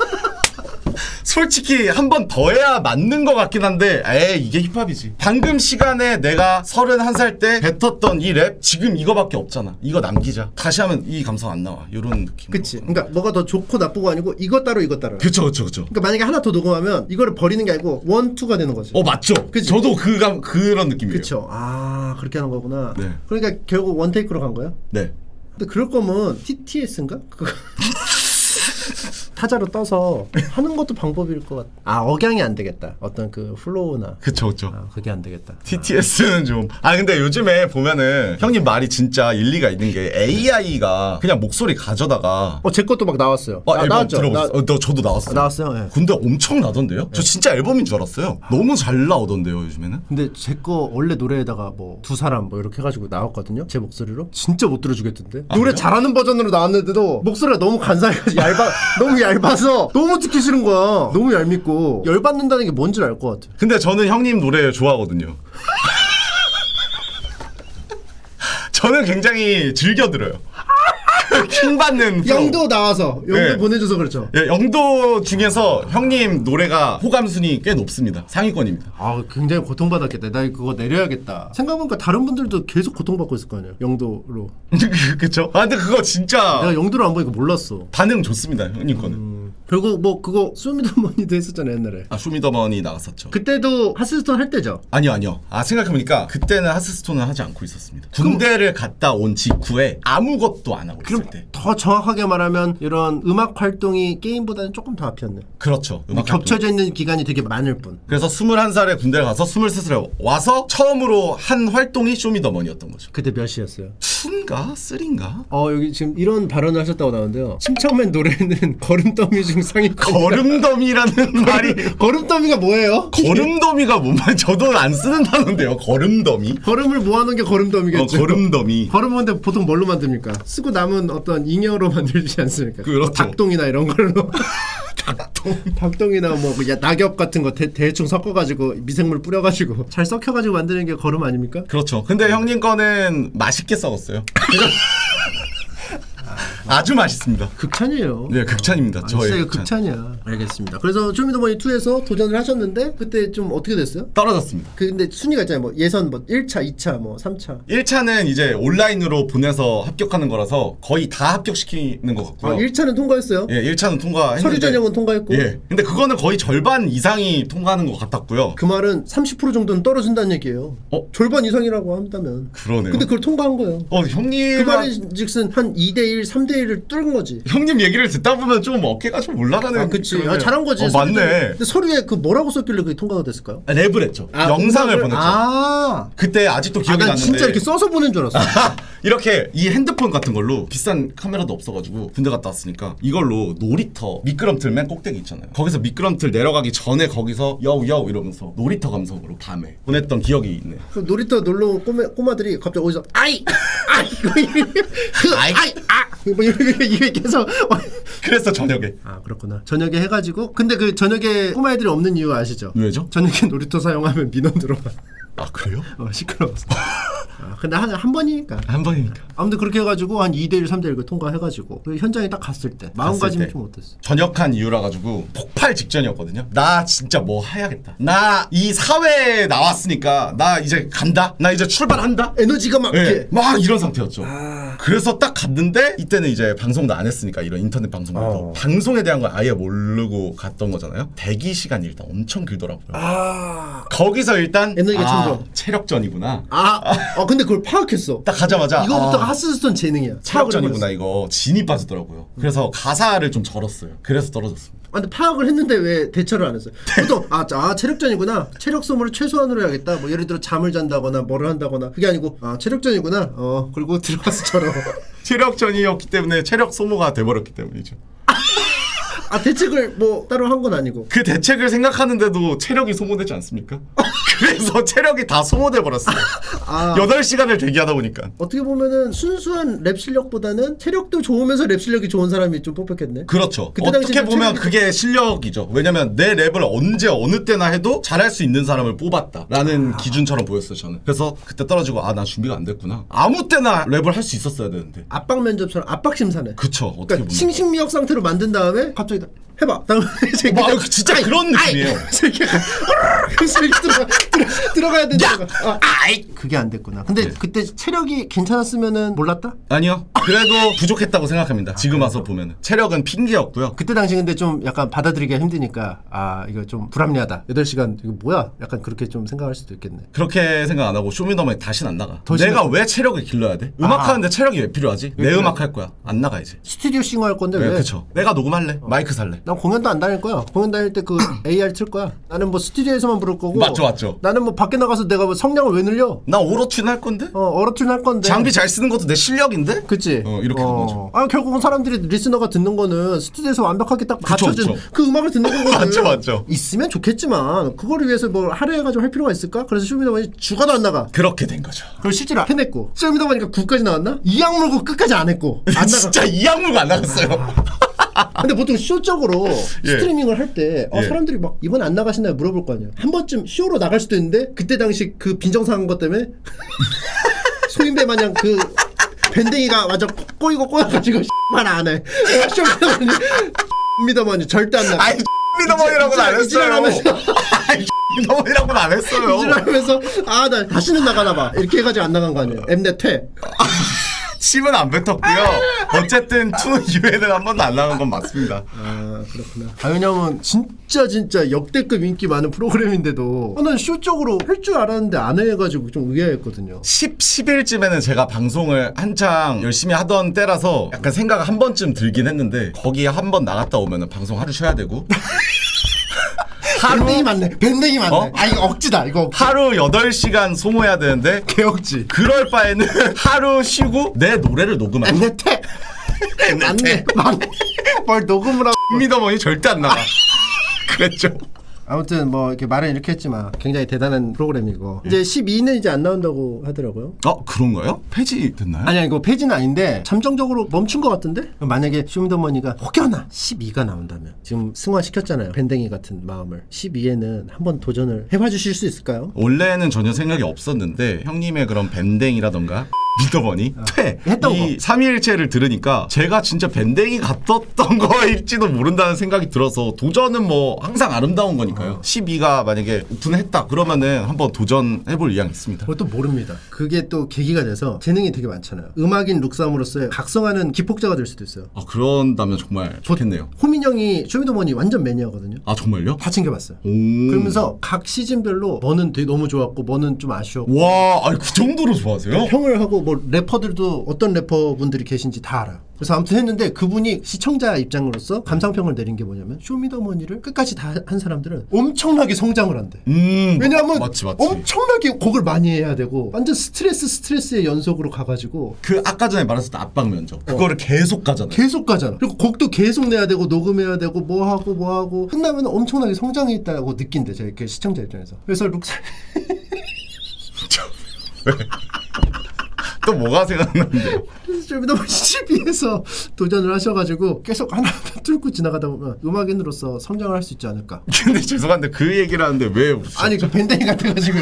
솔직히 한 번 더 해야 맞는 것 같긴 한데 에이 이게 힙합이지. 방금 시간에 내가 31살 때 뱉었던 이 랩 지금 이거밖에 없잖아. 이거 남기자. 다시 하면 이 감성 안 나와. 이런 느낌. 그치. 그러니까 뭐가 더 좋고 나쁘고 아니고 이것 따로 이것 따로. 그쵸. 그러니까 만약에 하나 더 녹음하면 이거를 버리는 게 아니고 원, 투가 되는 거지. 맞죠. 그치? 저도 그런 느낌이에요. 그쵸. 아 그렇게 하는 거구나. 네. 그러니까 결국 원테이크로 간 거야? 네. 근데 그럴 거면 TTS인가? 그거 타자로 떠서 하는 것도 방법일 것 같아. 아 억양이 안 되겠다. 어떤 그 플로우나. 그쵸. 아 그게 안 되겠다. TTS는 좀. 근데 요즘에 보면은 형님 말이 진짜 일리가 있는 게 AI가 그냥 목소리 가져다가 제 것도 막 나왔어요. 앨범 나왔죠. 들어보셨어요? 저도 나왔어요. 나왔어요. 네. 근데 엄청 나던데요? 저 진짜 앨범인 줄 알았어요. 너무 잘 나오던데요 요즘에는? 근데 제 거 원래 노래에다가 뭐 두 사람 뭐 이렇게 해가지고 나왔거든요. 제 목소리로 진짜 못 들어주겠던데. 노래 그래요? 잘하는 버전으로 나왔는데도 목소리가 너무 간사해가지고 너무 얇아서 너무 듣기 싫은 거야. 너무 얄밉고 열받는다는 게 뭔지 알 것 같아. 근데 저는 형님 노래 좋아하거든요. 저는 굉장히 즐겨 들어요. 킹 받는 프로. 영도 나와서 영도 네. 보내줘서 그렇죠. 예, 영도 중에서 형님 노래가 호감 순위 꽤 높습니다. 상위권입니다. 아 굉장히 고통받았겠다. 나 그거 내려야겠다. 생각해보니까 다른 분들도 계속 고통받고 있을 거 아니에요. 영도로. 그쵸? 근데 그거 진짜 내가 영도를 안 보니까 몰랐어. 반응 좋습니다. 형님 거는. 결국 뭐 그거 쇼미더머니도 했었잖아 옛날에. 쇼미더머니 나갔었죠. 그때도 하스스톤 할 때죠. 아니요. 생각해보니까 그때는 하스스톤을 하지 않고 있었습니다. 군대를 갔다 온 직후에 아무것도 안 하고 있을 때. 더 정확하게 말하면 이런 음악 활동이 게임보다는 조금 더 앞이었네. 그렇죠. 음악 활동. 겹쳐져 있는 기간이 되게 많을 뿐. 그래서 21살에 군대를 가서 23살에 와서 처음으로 한 활동이 쇼미더머니였던 거죠. 그때 몇 시였어요? 2인가? 3인가? 여기 지금 이런 발언을 하셨다고 나오는데요. 침착맨 노래는 걸음더미 중 상위권. 거름더미라는 말이 걸음더미가 뭐예요? 거름더미가 뭔 말? 저도 안 쓰는 단어인데요. 거름더미? 걸음을 모아놓은 게 걸음더미겠죠. 거름더미. 걸음은 근데 보통 뭘로 만듭니까? 쓰고 남은 어떤 잉여로 만들지 않습니까? 그렇죠. 닭똥이나 이런 걸로. 닭똥이나 뭐 그냥 낙엽 같은 거 대충 섞어가지고 미생물 뿌려가지고 잘 섞여가지고 만드는 게 걸음 아닙니까? 그렇죠. 근데 형님 거는 맛있게 썩었어요. 아주 맛있습니다. 극찬이에요. 네, 극찬입니다. 저의 진짜 이거 극찬. 극찬이야. 알겠습니다. 그래서 쇼미더머니 2에서 도전을 하셨는데 그때 좀 어떻게 됐어요? 떨어졌습니다. 근데 순위가 있잖아요. 뭐 예선 뭐 1차, 2차, 뭐 3차. 1차는 이제 온라인으로 보내서 합격하는 거라서 거의 다 합격시키는 것 같고요. 1차는 통과했어요? 예, 1차는 통과했는데 서류 전형은 통과했고. 예. 근데 그거는 거의 절반 이상이 통과하는 것 같았고요. 그 말은 30% 정도는 떨어진다는 얘기예요. 절반 이상이라고 한다면. 그러네요. 근데 그걸 통과한 거예요. 형님 그 말인즉슨 한 2대1, 3대1 2대1을 뚫은 거지. 형님 얘기를 듣다 보면 좀 어깨가 좀 올라가는. 아, 그치. 그러네요. 잘한 거지. 맞네. 근데 서류에 그 뭐라고 썼길래 그게 통과가 됐을까요? 랩을 했죠. 영상을 보냈죠. 아, 그때 아직도 기억이 난 났는데. 진짜 이렇게 써서 보낸 줄 알았어. 이렇게 이 핸드폰 같은 걸로 비싼 카메라도 없어가지고 군대 갔다 왔으니까 이걸로 놀이터 미끄럼틀 맨 꼭대기 있잖아요. 거기서 미끄럼틀 내려가기 전에 거기서 여우 이러면서 놀이터 감성으로 밤에 보냈던 기억이 있네. 그 놀이터 놀러 온 꼬마들이 갑자기 어디서 아이 뭐 이렇게 계속 그래서 저녁에. 아 그렇구나. 저녁에 해가지고 근데 그 저녁에 꼬마애들이 없는 이유 아시죠? 왜죠? 저녁에 놀이터 사용하면 민원 들어와. 아 그래요? 시끄러워서. 근데 한 번이니까. 한 번이니까. 아무튼 그렇게 해가지고 한 2대1 3대1 그 통과해가지고 그 현장에 딱 갔을 때 마음가짐이 좀 어땠어? 전역한 이유라 가지고 폭발 직전이었거든요. 나 진짜 뭐 해야겠다. 나 이 사회에 나왔으니까 나 이제 간다. 나 이제 출발한다. 에너지가 막 이렇게. 네, 막 이런 상태였죠. 그래서 딱 갔는데 이때는 이제 방송도 안 했으니까 이런 인터넷 방송도 방송에 대한 걸 아예 모르고 갔던 거잖아요. 대기 시간이 일단 엄청 길더라고요. 거기서 일단 에너지가 충전. 체력전이구나. 근데 그걸 파악했어. 딱 가자마자 이거부터가 하스스톤 재능이야. 체력전이구나. 이거 진이 빠지더라고요. 그래서 가사를 좀 절었어요. 그래서 떨어졌습니다. 근데 파악을 했는데 왜 대처를 안 했어요? 보통 체력전이구나. 체력 소모를 최소한으로 해야겠다. 뭐 예를 들어 잠을 잔다거나 뭐를 한다거나 그게 아니고 체력전이구나. 그리고 들어가서처럼 체력전이었기 때문에 체력 소모가 돼버렸기 때문이죠. 대책을 뭐 따로 한 건 아니고 그 대책을 생각하는데도 체력이 소모되지 않습니까? 그래서 체력이 다 소모돼 버렸어요. 8시간을 대기하다 보니까. 어떻게 보면은 순수한 랩 실력보다는 체력도 좋으면서 랩 실력이 좋은 사람이 좀 뽑혔겠네. 그렇죠. 그때 어떻게 당시에 보면 그게 실력이죠. 왜냐면 내 랩을 언제 어느 때나 해도 잘할 수 있는 사람을 뽑았다라는 기준처럼 보였어요 저는. 그래서 그때 떨어지고 나 준비가 안 됐구나. 아무 때나 랩을 할 수 있었어야 되는데. 압박 면접처럼 압박 심사네. 그쵸. 어떻게 그러니까 보면. 싱싱미역 상태로 만든 다음에 갑자기 해봐. 진짜 그런 느낌이에요. 들어가야 된다. 그게 안 됐구나. 근데 그때 체력이 괜찮았으면은 몰랐다? 아니요. 그래도 부족했다고 생각합니다. 지금 와서 보면은. 체력은 핑계였고요. 그때 당시 근데 좀 약간 받아들이기가 힘드니까 이거 좀 불합리하다. 8시간 이거 뭐야? 약간 그렇게 좀 생각할 수도 있겠네. 그렇게 생각 안 하고 쇼미더머니 다시는 안 나가. 내가 왜 체력을 길러야 돼? 음악하는데 체력이 왜 필요하지? 내 음악 할 거야. 안 나가 이제. 스튜디오 싱어 할 건데 왜? 그쵸. 내가 녹음할래. 마이크 살래. 난 공연도 안 다닐 거야. 공연 다닐 때 그 AR 틀 거야. 나는 뭐 스튜디오에서만 부를 거고. 맞죠. 나는 뭐 밖에 나가서 내가 뭐 성량을 왜 늘려? 나 오로튠 할 건데. 어로튠 할 건데. 장비 잘 쓰는 것도 내 실력인데. 그치. 이렇게 된 거죠. 결국은 사람들이 리스너가 듣는 거는 스튜디오에서 완벽하게 딱 갖춰진 그 음악을 듣는 거거든. 맞죠. 있으면 좋겠지만 그거를 위해서 뭘 할애해가지고 할 필요가 있을까? 그래서 쇼미더머니 죽어도 안 나가. 그렇게 된 거죠. 그걸 실제로 해냈고 쇼미더머니가 9까지 나왔나? 이악 물고 끝까지 안 했고 안 나가. 진짜 이악 물고 안 나갔어요. 근데 보통 쇼적으로 스트리밍을 할 때 사람들이 막 이번 안 나가시나요? 물어볼 거 아니야. 한 번쯤 쇼로 나갈 수도 있는데 그때 당시 그 빈정상한 것 때문에 소인배 마냥 그 밴댕이가 완전 꼬여가지고 말 안 해. 쇼미더머니 절대 안 나가. 미더머니라고는 안 했어요. 미더머니라고는 안 했어요. 이질하면서 나 다시는 나가나 봐. 이렇게 해가지고 안 나간 거 아니에요. 엠넷 퇴. 침은 안 뱉었고요. 어쨌든 투 이후에는 한 번도 안 나간 건 맞습니다. 그렇구나. 왜냐면 진짜 역대급 인기 많은 프로그램인데도 난 쇼적으로 할 줄 알았는데 안 해가지고 좀 의아했거든요. 10일쯤에는 제가 방송을 한창 열심히 하던 때라서 약간 생각 한 번쯤 들긴 했는데 거기에 한 번 나갔다 오면은 방송 하루 쉬어야 되고 밴댕이 맞네. 이거 억지다. 이거 억지. 하루 8시간 소모해야 되는데 개억지. 그럴 바에는 하루 쉬고 내 노래를 녹음하고 엠넷 퇴. 맞네. 뭘 녹음을 하고. 미더머니 절대 안 나가. 그랬죠. 아무튼 뭐 이렇게 말은 이렇게 했지만 굉장히 대단한 프로그램이고 이제 12는 이제 안 나온다고 하더라고요. 그런가요? 폐지됐나요? 아니야 이거 폐지는 아닌데 잠정적으로 멈춘 것 같은데? 만약에 쇼미더머니가 혹여나 12가 나온다면 지금 승화시켰잖아요. 밴댕이 같은 마음을 12에는 한번 도전을 해봐 주실 수 있을까요? 원래는 전혀 생각이 없었는데 형님의 그런 밴댕이라던가 미더머니 퇴 했던 이 3일체를 들으니까 제가 진짜 밴댕이 같았던 거일지도 모른다는 생각이 들어서 도전은 뭐 항상 아름다운 거니까요. 12가 만약에 오픈했다 그러면은 한번 도전해볼 의향이 있습니다. 그것도 모릅니다. 그게 또 계기가 돼서 재능이 되게 많잖아요. 음악인 룩삼으로서의 각성하는 기폭제가 될 수도 있어요. 그런다면 정말 좋겠네요. 호민 형이 쇼미더머니 완전 매니아거든요. 정말요? 다 챙겨봤어요. 오. 그러면서 각 시즌별로 뭐는 되게 너무 좋았고 뭐는 좀 아쉬웠고 와, 그 정도로 좋아하세요? 평을 하고 뭐 래퍼들도 어떤 래퍼분들이 계신지 다 알아요. 그래서 아무튼 했는데 그분이 시청자 입장으로서 감상평을 내린 게 뭐냐면 쇼미더머니를 끝까지 다 한 사람들은 엄청나게 성장을 한대. 왜냐하면 맞지. 엄청나게 곡을 많이 해야 되고 완전 스트레스의 연속으로 가가지고 그 아까 전에 말했었던 압박 면접 그거를 계속 가잖아요. 계속 가잖아. 그리고 곡도 계속 내야 되고 녹음해야 되고 뭐 하고 끝나면 엄청나게 성장했다고 느낀대. 제가 그 시청자 입장에서. 그래서 룩사 또 뭐가 생각나는데요? 쇼미더머니 12에서 도전을 하셔가지고 계속 하나 뚫고 지나가다 보면 음악인으로서 성장을 할 수 있지 않을까. 근데 죄송한데 그 얘기를 하는데 왜 웃으셨죠? 아니 그 밴댕이 같아가지고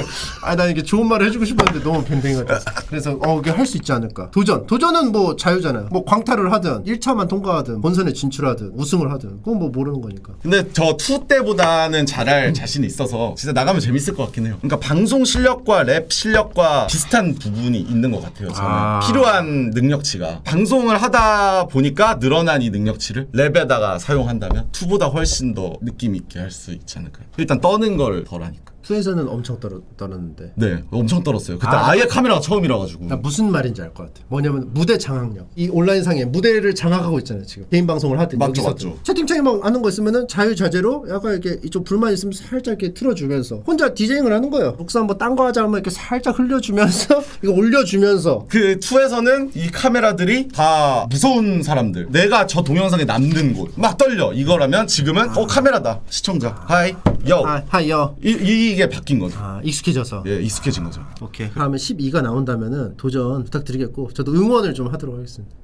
난 이게 좋은 말을 해주고 싶었는데 너무 밴댕이 같았어. 그래서 이게 할 수 있지 않을까. 도전은 뭐 자유잖아요. 뭐 광탈을 하든 1차만 통과하든 본선에 진출하든 우승을 하든 그건 뭐 모르는 거니까. 근데 저 투 때보다는 잘할 자신이 있어서 진짜 나가면 재밌을 것 같긴 해요. 그러니까 방송 실력과 랩 실력과 비슷한 부분이 있는 것 같아요. 저는 필요한 능력치가 방송을 하다 보니까 늘어난 이 능력치를 랩에다가 사용한다면 투보다 훨씬 더 느낌 있게 할 수 있지 않을까요? 일단 떠는 걸 덜 하니까. 투에서는 엄청 떨었는데. 네, 엄청 떨었어요. 그때 아예 카메라가 처음이라 가지고. 나 무슨 말인지 알 것 같아. 뭐냐면 무대 장악력. 이 온라인상에 무대를 장악하고 있잖아요 지금. 개인 방송을 하든 맞죠. 채팅창에 막 하는 거 있으면은 자유자재로 약간 이렇게 이쪽 불만 있으면 살짝 이렇게 틀어주면서 혼자 디제잉을 하는 거예요. 룩삼 뭐 딴 거 하자 하면 이렇게 살짝 흘려주면서 이거 올려주면서. 그 투에서는 이 카메라들이 다 무서운 사람들. 내가 저 동영상에 남는 곳 막 떨려. 이거라면 지금은 카메라다. 시청자. 하이 요. 하이요. 이게 바뀐 거죠. 익숙해져서. 예, 익숙해진 거죠. 오케이. 다음에 12가 나온다면은 도전 부탁드리겠고 저도 응원을 좀 하도록 하겠습니다.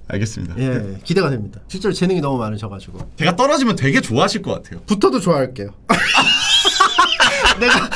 알겠습니다. 예, 기대가 됩니다. 실제로 재능이 너무 많으셔가지고. 제가 떨어지면 되게 좋아하실 것 같아요. 붙어도 좋아할게요. 내가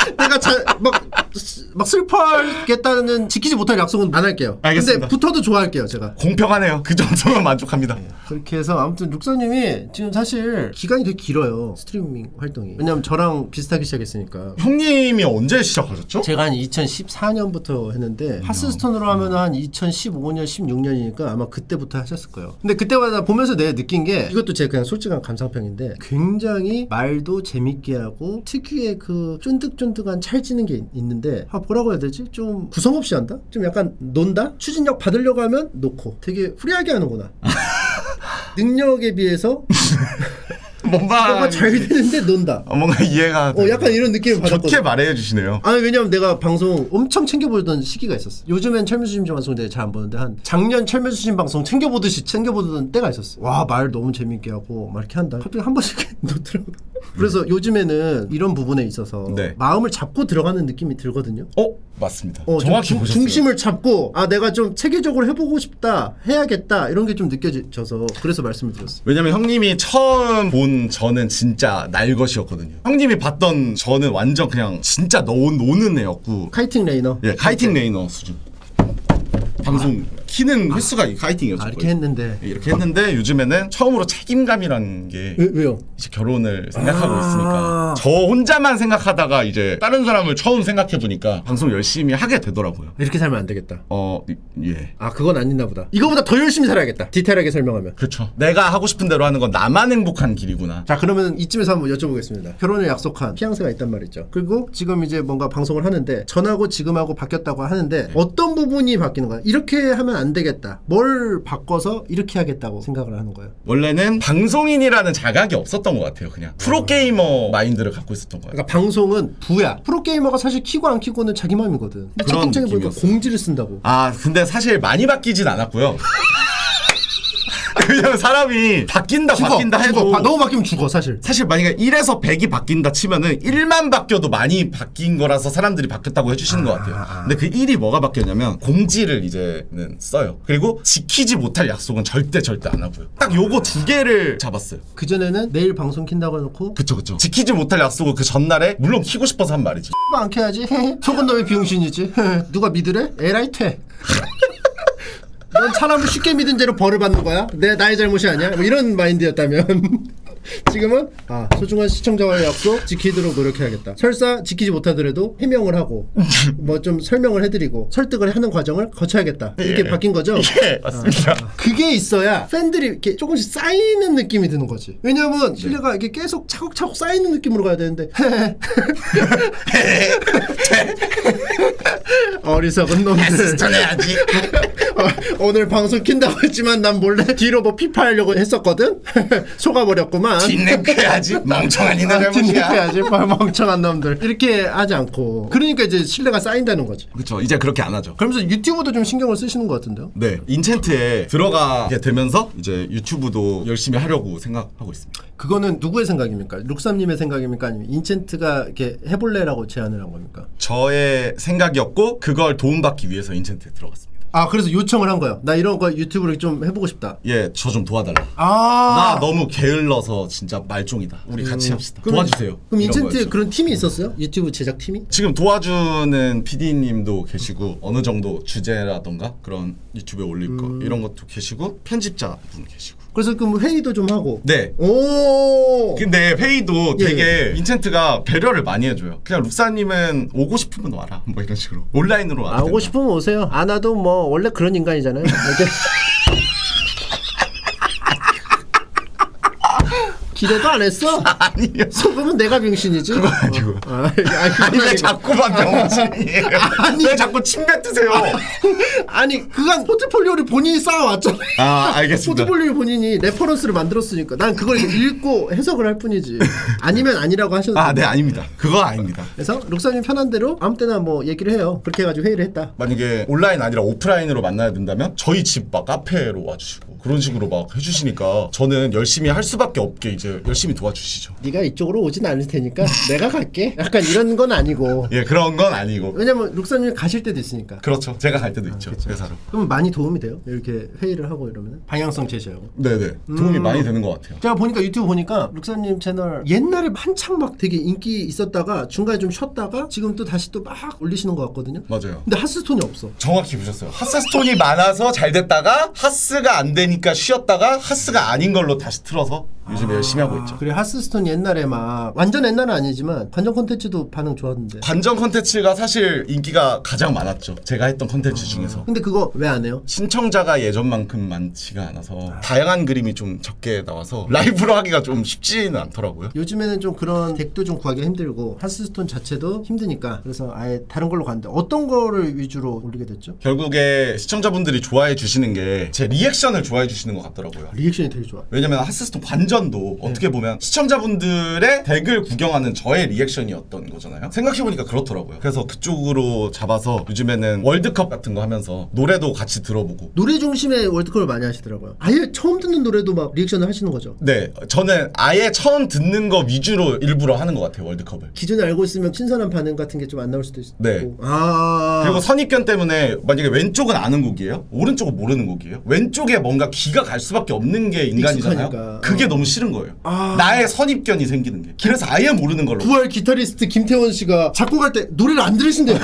막 슬퍼하겠다는 지키지 못할 약속은 안 할게요. 알겠습니다. 근데 붙어도 좋아할게요, 제가. 공평하네요. 그 정도면 만족합니다. 그렇게 해서 아무튼 룩사님이 지금 사실 기간이 되게 길어요. 스트리밍 활동이. 왜냐면 저랑 비슷하게 시작했으니까. 형님이 언제 시작하셨죠? 제가 한 2014년부터 했는데 하스스톤으로 하면 한 2015년, 16년이니까 아마 그때부터 하셨을 거예요. 근데 그때마다 보면서 내가 느낀 게 이것도 제 그냥 솔직한 감상평인데 굉장히 말도 재밌게 하고 특유의 그 쫀득쫀득한 찰지는 게 있는데 뭐라고 해야 되지? 좀 구성 없이 한다? 좀 약간 논다? 추진력 받으려고 하면 놓고 되게 후리하게 하는구나. 능력에 비해서 뭔가 잘 되는데 논다. 뭔가 이해가 약간 이런 느낌을 받았거든. 좋게 말해 주시네요. 아니 왜냐면 내가 방송 엄청 챙겨보던 시기가 있었어. 요즘엔 철면수심 방송 내가 잘 안 보는데 한 작년 철면수심 방송 챙겨보듯이 챙겨보던 때가 있었어. 와, 말 너무 재밌게 하고 막 이렇게 한다. 갑자기 한 번씩 놓더라고. 그래서 요즘에는 이런 부분에 있어서 네. 마음을 잡고 들어가는 느낌이 들거든요. 맞습니다. 정확히 보셨어요. 중심을 잡고 내가 좀 체계적으로 해보고 싶다, 해야겠다 이런 게 좀 느껴져서 그래서 말씀을 드렸어요. 왜냐면 형님이 처음 본 저는 진짜 날 것이었거든요. 형님이 봤던 저는 완전 그냥 진짜 노는 애였고. 카이팅 레이너. 예, 카이팅 레이너 수준. 방송 키는 횟수가 카이팅이었죠. 이렇게 했는데. 예, 이렇게 했는데 요즘에는 처음으로 책임감이라는 게 왜요? 이제 결혼을 생각하고 있으니까 저 혼자만 생각하다가 이제 다른 사람을 처음 생각해 보니까 방송 열심히 하게 되더라고요. 이렇게 살면 안 되겠다. 예. 그건 아니나 보다. 이거보다 더 열심히 살아야겠다. 디테일하게 설명하면. 그렇죠. 내가 하고 싶은 대로 하는 건 나만 행복한 길이구나. 자, 그러면 이쯤에서 한번 여쭤보겠습니다. 결혼을 약속한 피앙세가 있단 말이죠. 그리고 지금 이제 뭔가 방송을 하는데 전하고 지금하고 바뀌었다고 하는데 어떤 부분이 바뀌는 거야? 이렇게 하면 안 되겠다. 뭘 바꿔서 이렇게 하겠다고 생각을 하는 거예요? 원래는 방송인이라는 자각이 없었던 것 같아요. 그냥 프로게이머 마인드를 갖고 있었던 거예요. 그러니까 방송은 부야. 프로게이머가 사실 키고 안 키고는 자기 마음이거든. 근데 그런 채팅창에 보니까 느낌이었어요. 공지를 쓴다고. 근데 사실 많이 바뀌진 않았고요. 왜냐면 사람이 바뀐다 해도 너무 바뀌면 죽어 사실. 만약에 1에서 100이 바뀐다 치면은 1만 바뀌어도 많이 바뀐 거라서 사람들이 바뀌었다고 해주시는 것 같아요. 근데 그 1이 뭐가 바뀌었냐면 공지를 이제는 써요. 그리고 지키지 못할 약속은 절대 안 하고요. 딱 요거 두 개를 잡았어요. 그전에는 내일 방송 킨다고 해놓고 그쵸. 지키지 못할 약속을 그 전날에 물론 키고 싶어서 한 말이지. 안 켜야지. 속은 놈의 비용신이지. 누가 믿으래? 에라이 퇴. 넌 사람을 쉽게 믿은 죄로 벌을 받는 거야? 나의 잘못이 아니야? 뭐 이런 마인드였다면 지금은 소중한 시청자와의 약속 지키도록 노력해야겠다. 설사 지키지 못하더라도 해명을 하고 뭐 좀 설명을 해드리고 설득을 하는 과정을 거쳐야겠다. 이렇게 바뀐 거죠? 예, 맞습니다. 그게 있어야 팬들이 이렇게 조금씩 쌓이는 느낌이 드는 거지. 왜냐면 신뢰가 이게 계속 차곡차곡 쌓이는 느낌으로 가야 되는데 어리석은 놈들. 전해야지. 오늘 방송 킨다고 했지만 난 몰래 뒤로 뭐 피파하려고 했었거든. 속아버렸구만. 뒷냄새야지. 멍청한 이놈의 무시야. 뒷내야지 멍청한 놈들. 이렇게 하지 않고. 그러니까 이제 신뢰가 쌓인다는 거지. 그렇죠. 이제 그렇게 안 하죠. 그러면서 유튜브도 좀 신경을 쓰시는 것 같은데요? 네, 인챈트에 들어가게 되면서 이제 유튜브도 열심히 하려고 생각하고 있습니다. 그거는 누구의 생각입니까? 룩삼님의 생각입니까? 아니면 인챈트가 이렇게 해볼래라고 제안을 한 겁니까? 저의 생각이었고 그걸 도움받기 위해서 인챈트에 들어갔습니다. 그래서 요청을 한 거예요. 나 이런 거 유튜브를 좀 해보고 싶다. 예, 저 좀 도와달라. 나 너무 게을러서 진짜 말종이다. 우리 같이 합시다. 도와주세요. 그럼 이런 인챈트에 거였죠. 그런 팀이 있었어요? 유튜브 제작 팀이? 지금 도와주는 PD님도 계시고 어느 정도 주제라던가 그런 유튜브에 올릴 거 이런 것도 계시고 편집자분 계시고. 그래서 그럼 회의도 좀 하고. 네. 오. 근데 회의도 예, 되게 인챈트가 배려를 많이 해줘요. 그냥 룩사님은 오고 싶으면 와라. 뭐 이런 식으로 온라인으로 와도 오고 된다. 싶으면 오세요. 안 와도 뭐 원래 그런 인간이잖아요. 이렇게. 기대도 안 했어? 아니요. 속으면 내가 병신이지. 그거 아니고. 아니 왜 자꾸만 병신이에요? 왜 자꾸 침 뱉으세요? 아니 그건 포트폴리오를 본인이 쌓아왔잖아. 알겠습니다. 포트폴리오 본인이 레퍼런스를 만들었으니까 난 그걸 읽고 해석을 할 뿐이지. 아니면 아니라고 하셔도 돼요. 네, 아닙니다. 그건 아닙니다. 그래서 룩사님 편한 대로 아무 때나 뭐 얘기를 해요. 그렇게 해가지고 회의를 했다. 만약에 온라인 아니라 오프라인으로 만나야 된다면 저희 집 막 카페로 와주시고 그런 식으로 막 해주시니까 저는 열심히 할 수밖에 없게 이제 열심히 도와주시죠. 네가 이쪽으로 오진 않을 테니까 내가 갈게. 약간 이런 건 아니고. 예, 그런 건 아니고. 왜냐면 룩사님 가실 때도 있으니까. 그렇죠. 제가 갈 때도 있죠. 회사로. 그럼 많이 도움이 돼요? 이렇게 회의를 하고 이러면 방향성 제시하고. 네네. 도움이 많이 되는 것 같아요. 제가 보니까 유튜브 보니까 룩사님 채널 옛날에 한창 막 되게 인기 있었다가 중간에 좀 쉬었다가 지금 또 다시 또 막 올리시는 것 같거든요. 맞아요. 근데 하스톤이 없어. 정확히 보셨어요. 하스스톤이 많아서 잘 됐다가 하스가 안 되니까 쉬었다가 하스가 아닌 걸로 다시 틀어서 요즘에 열심히 하고 있죠. 그래 하스스톤 옛날에 막 완전 옛날은 아니지만 관전 콘텐츠도 반응 좋았는데. 관전 컨텐츠가 사실 인기가 가장 많았죠. 제가 했던 컨텐츠 중에서. 근데 그거 왜 안 해요? 신청자가 예전만큼 많지가 않아서 다양한 그림이 좀 적게 나와서 라이브로 하기가 좀 쉽지는 않더라고요. 요즘에는 좀 그런 덱도 좀 구하기 힘들고 하스스톤 자체도 힘드니까 그래서 아예 다른 걸로 갔는데 어떤 거를 위주로 올리게 됐죠? 결국에 시청자분들이 좋아해 주시는 게 제 리액션을 좋아해 주시는 것 같더라고요. 리액션이 되게 좋아. 왜냐면 하스스톤 관전도 어떻게 보면 시청자분들의 덱을 구경하는 저의 리액션이었던 거잖아요. 생각해보니까 그렇더라고요. 그래서 그쪽으로 잡아서 요즘에는 월드컵 같은 거 하면서 노래도 같이 들어보고. 노래 중심의 월드컵을 많이 하시더라고요. 아예 처음 듣는 노래도 막 리액션을 하시는 거죠. 네, 저는 아예 처음 듣는 거 위주로 일부러 하는 것 같아요. 월드컵을. 기존에 알고 있으면 신선한 반응 같은 게 좀 안 나올 수도 있고. 네. 아. 그리고 선입견 때문에 만약에 왼쪽은 아는 곡이에요? 오른쪽은 모르는 곡이에요? 왼쪽에 뭔가 귀가 갈 수밖에 없는 게 인간이잖아요. 익숙하니까. 그게 너무 싫은 거예요. 나의 선입견이 생기는 게. 그래서 아예 모르는 걸로. 부활 기타리스트 김태원 씨가 작곡할 때 노래를 안 들으신대요.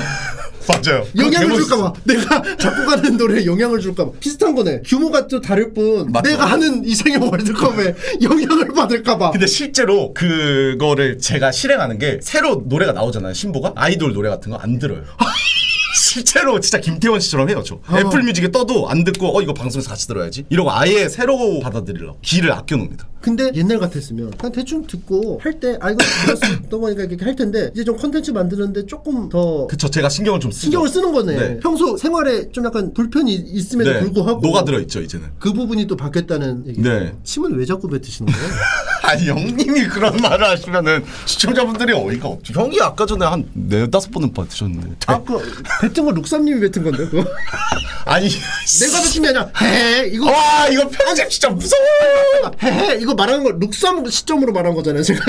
맞아요. 영향을 줄까봐. 내가 작곡하는 노래에 영향을 줄까봐. 비슷한 거네. 규모가 또 다를 뿐 맞죠. 내가 하는 이상형 월드컵에 영향을 받을까봐. 근데 실제로 그거를 제가 실행하는 게 새로 노래가 나오잖아요. 신보가 아이돌 노래 같은 거 안 들어요. 실제로 진짜 김태원 씨처럼 해요. 저 애플뮤직에 떠도 안 듣고 이거 방송에서 같이 들어야지 이러고 아예 새로 받아들이려고 귀를 아껴놓습니다. 근데 옛날 같았으면 그냥 대충 듣고 할 때 이거 들었던 거니까 이렇게 할 텐데 이제 좀 컨텐츠 만드는데 조금 더 그쵸. 제가 신경을 좀 쓰죠. 신경을 쓰는 거네. 네. 평소 생활에 좀 약간 불편이 있음에도 네. 불구하고 녹아들어 있죠 이제는. 그 부분이 또 바뀌었다는 얘기. 네. 침은 왜 자꾸 뱉으시는 거예요? 아니 형님이 그런 말을 하시면은 시청자분들이 어이가 없죠. 형이 아까 전에 한 4-5번은 받으셨는데. 아까 뱉은 거 룩삼님이 뱉은 건데 그거? 아니 내가 뱉은 게 아니라 헤 이거 와 이거 편집 진짜 무서워요. 헤 이거 말하는 거 룩삼 시점으로 말한 거잖아요 제가.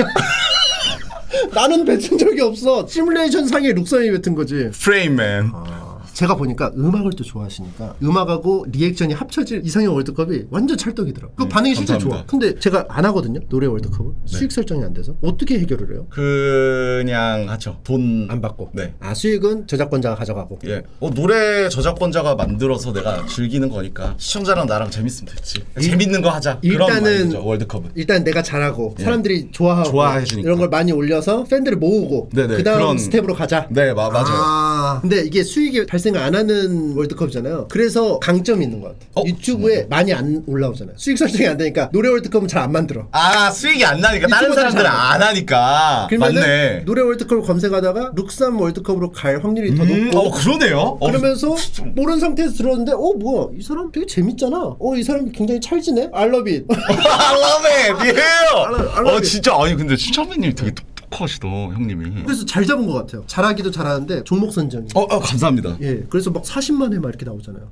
나는 뱉은 적이 없어. 시뮬레이션 상의 룩삼이 뱉은 거지. 프레임맨. 제가 보니까 음악을 또 좋아하시니까 음악하고 리액션이 합쳐질 이상형 월드컵이 완전 찰떡이더라고요. 그 반응이 진짜 감사합니다. 좋아. 근데 제가 안 하거든요. 노래 월드컵은. 수익 설정이 안 돼서. 어떻게 해결을 해요? 그냥 하죠. 돈 안 받고. 네. 아, 수익은 저작권자가 가져가고. 예. 노래 저작권자가 만들어서 내가 즐기는 거니까 시청자랑 나랑 재밌으면 됐지. 재밌는 거 하자. 그런 일단은 마인드죠, 월드컵은. 일단 내가 잘하고 사람들이 좋아하고 좋아해주니까. 이런 걸 많이 올려서 팬들을 모으고 네네, 그다음 그런- 스텝으로 가자. 네, 맞아요. 아, 근데 이게 수익이 발생 안 하는 월드컵이잖아요. 그래서 강점이 있는 것 같아. 유튜브에 많이 안 올라오잖아요. 수익 설정이 안 되니까 노래 월드컵은 잘 안 만들어. 아, 수익이 안 나니까 다른 유튜버들은 사람들은 잘 안 하니까. 그러면은 맞네. 노래 월드컵을 검색하다가 룩삼 월드컵으로 갈 확률이 더 높고 그러네요. 그러면서 모르는 상태에서 들었는데 뭐야 이 사람 되게 재밌잖아. 이 사람 굉장히 찰지네. 알러빗. 알라메, 알라메. 진짜 아니 근데 신창민님 되게 똑똑하시다, 형님이. 그래서 잘 잡은 것 같아요. 잘하기도 잘하는데 종목 선정이. 감사합니다. 예, 그래서 막 40만 회 막 이렇게 나오잖아요.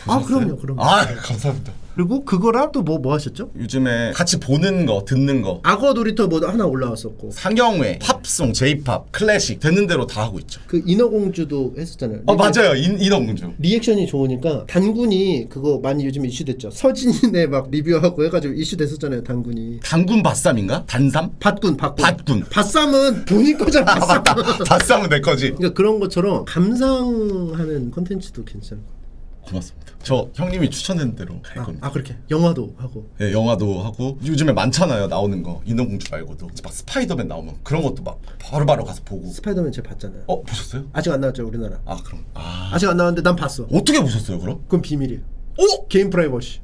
보셨어요? 그럼요. 아, 감사합니다. 그리고 그거랑 또 뭐 하셨죠? 요즘에 같이 보는 거, 듣는 거. 악어 놀이터 뭐 하나 올라왔었고 상영회, 팝송, 제이팝, 클래식 되는 대로 다 하고 있죠. 그 인어공주도 했었잖아요. 맞아요. 인어공주. 리액션이 좋으니까 단군이 그거 많이 요즘 이슈됐죠. 서진의 막 리뷰하고 해가지고 이슈됐었잖아요. 단군이. 단군 밭쌈인가? 단삼? 밭군. 밭군. 밭쌈은 본인 거잖아. 밭쌈. 밭쌈은 내 거지. 그러니까 그런 것처럼 감상하는 콘텐츠도 괜찮고. 고맙습니다. 저 형님이 추천된 대로 갈 겁니다. 그렇게 영화도 하고. 네, 영화도 하고 요즘에 많잖아요. 나오는 거. 인어공주 말고도 막 스파이더맨 나오면 그런 것도 막 바로바로 가서 보고. 스파이더맨 제가 봤잖아요. 보셨어요? 아직 안 나왔죠 우리나라. 그럼. 아직 안 나왔는데 난 봤어. 어떻게 보셨어요, 그럼? 그건 비밀이에요. 개인 프라이버시.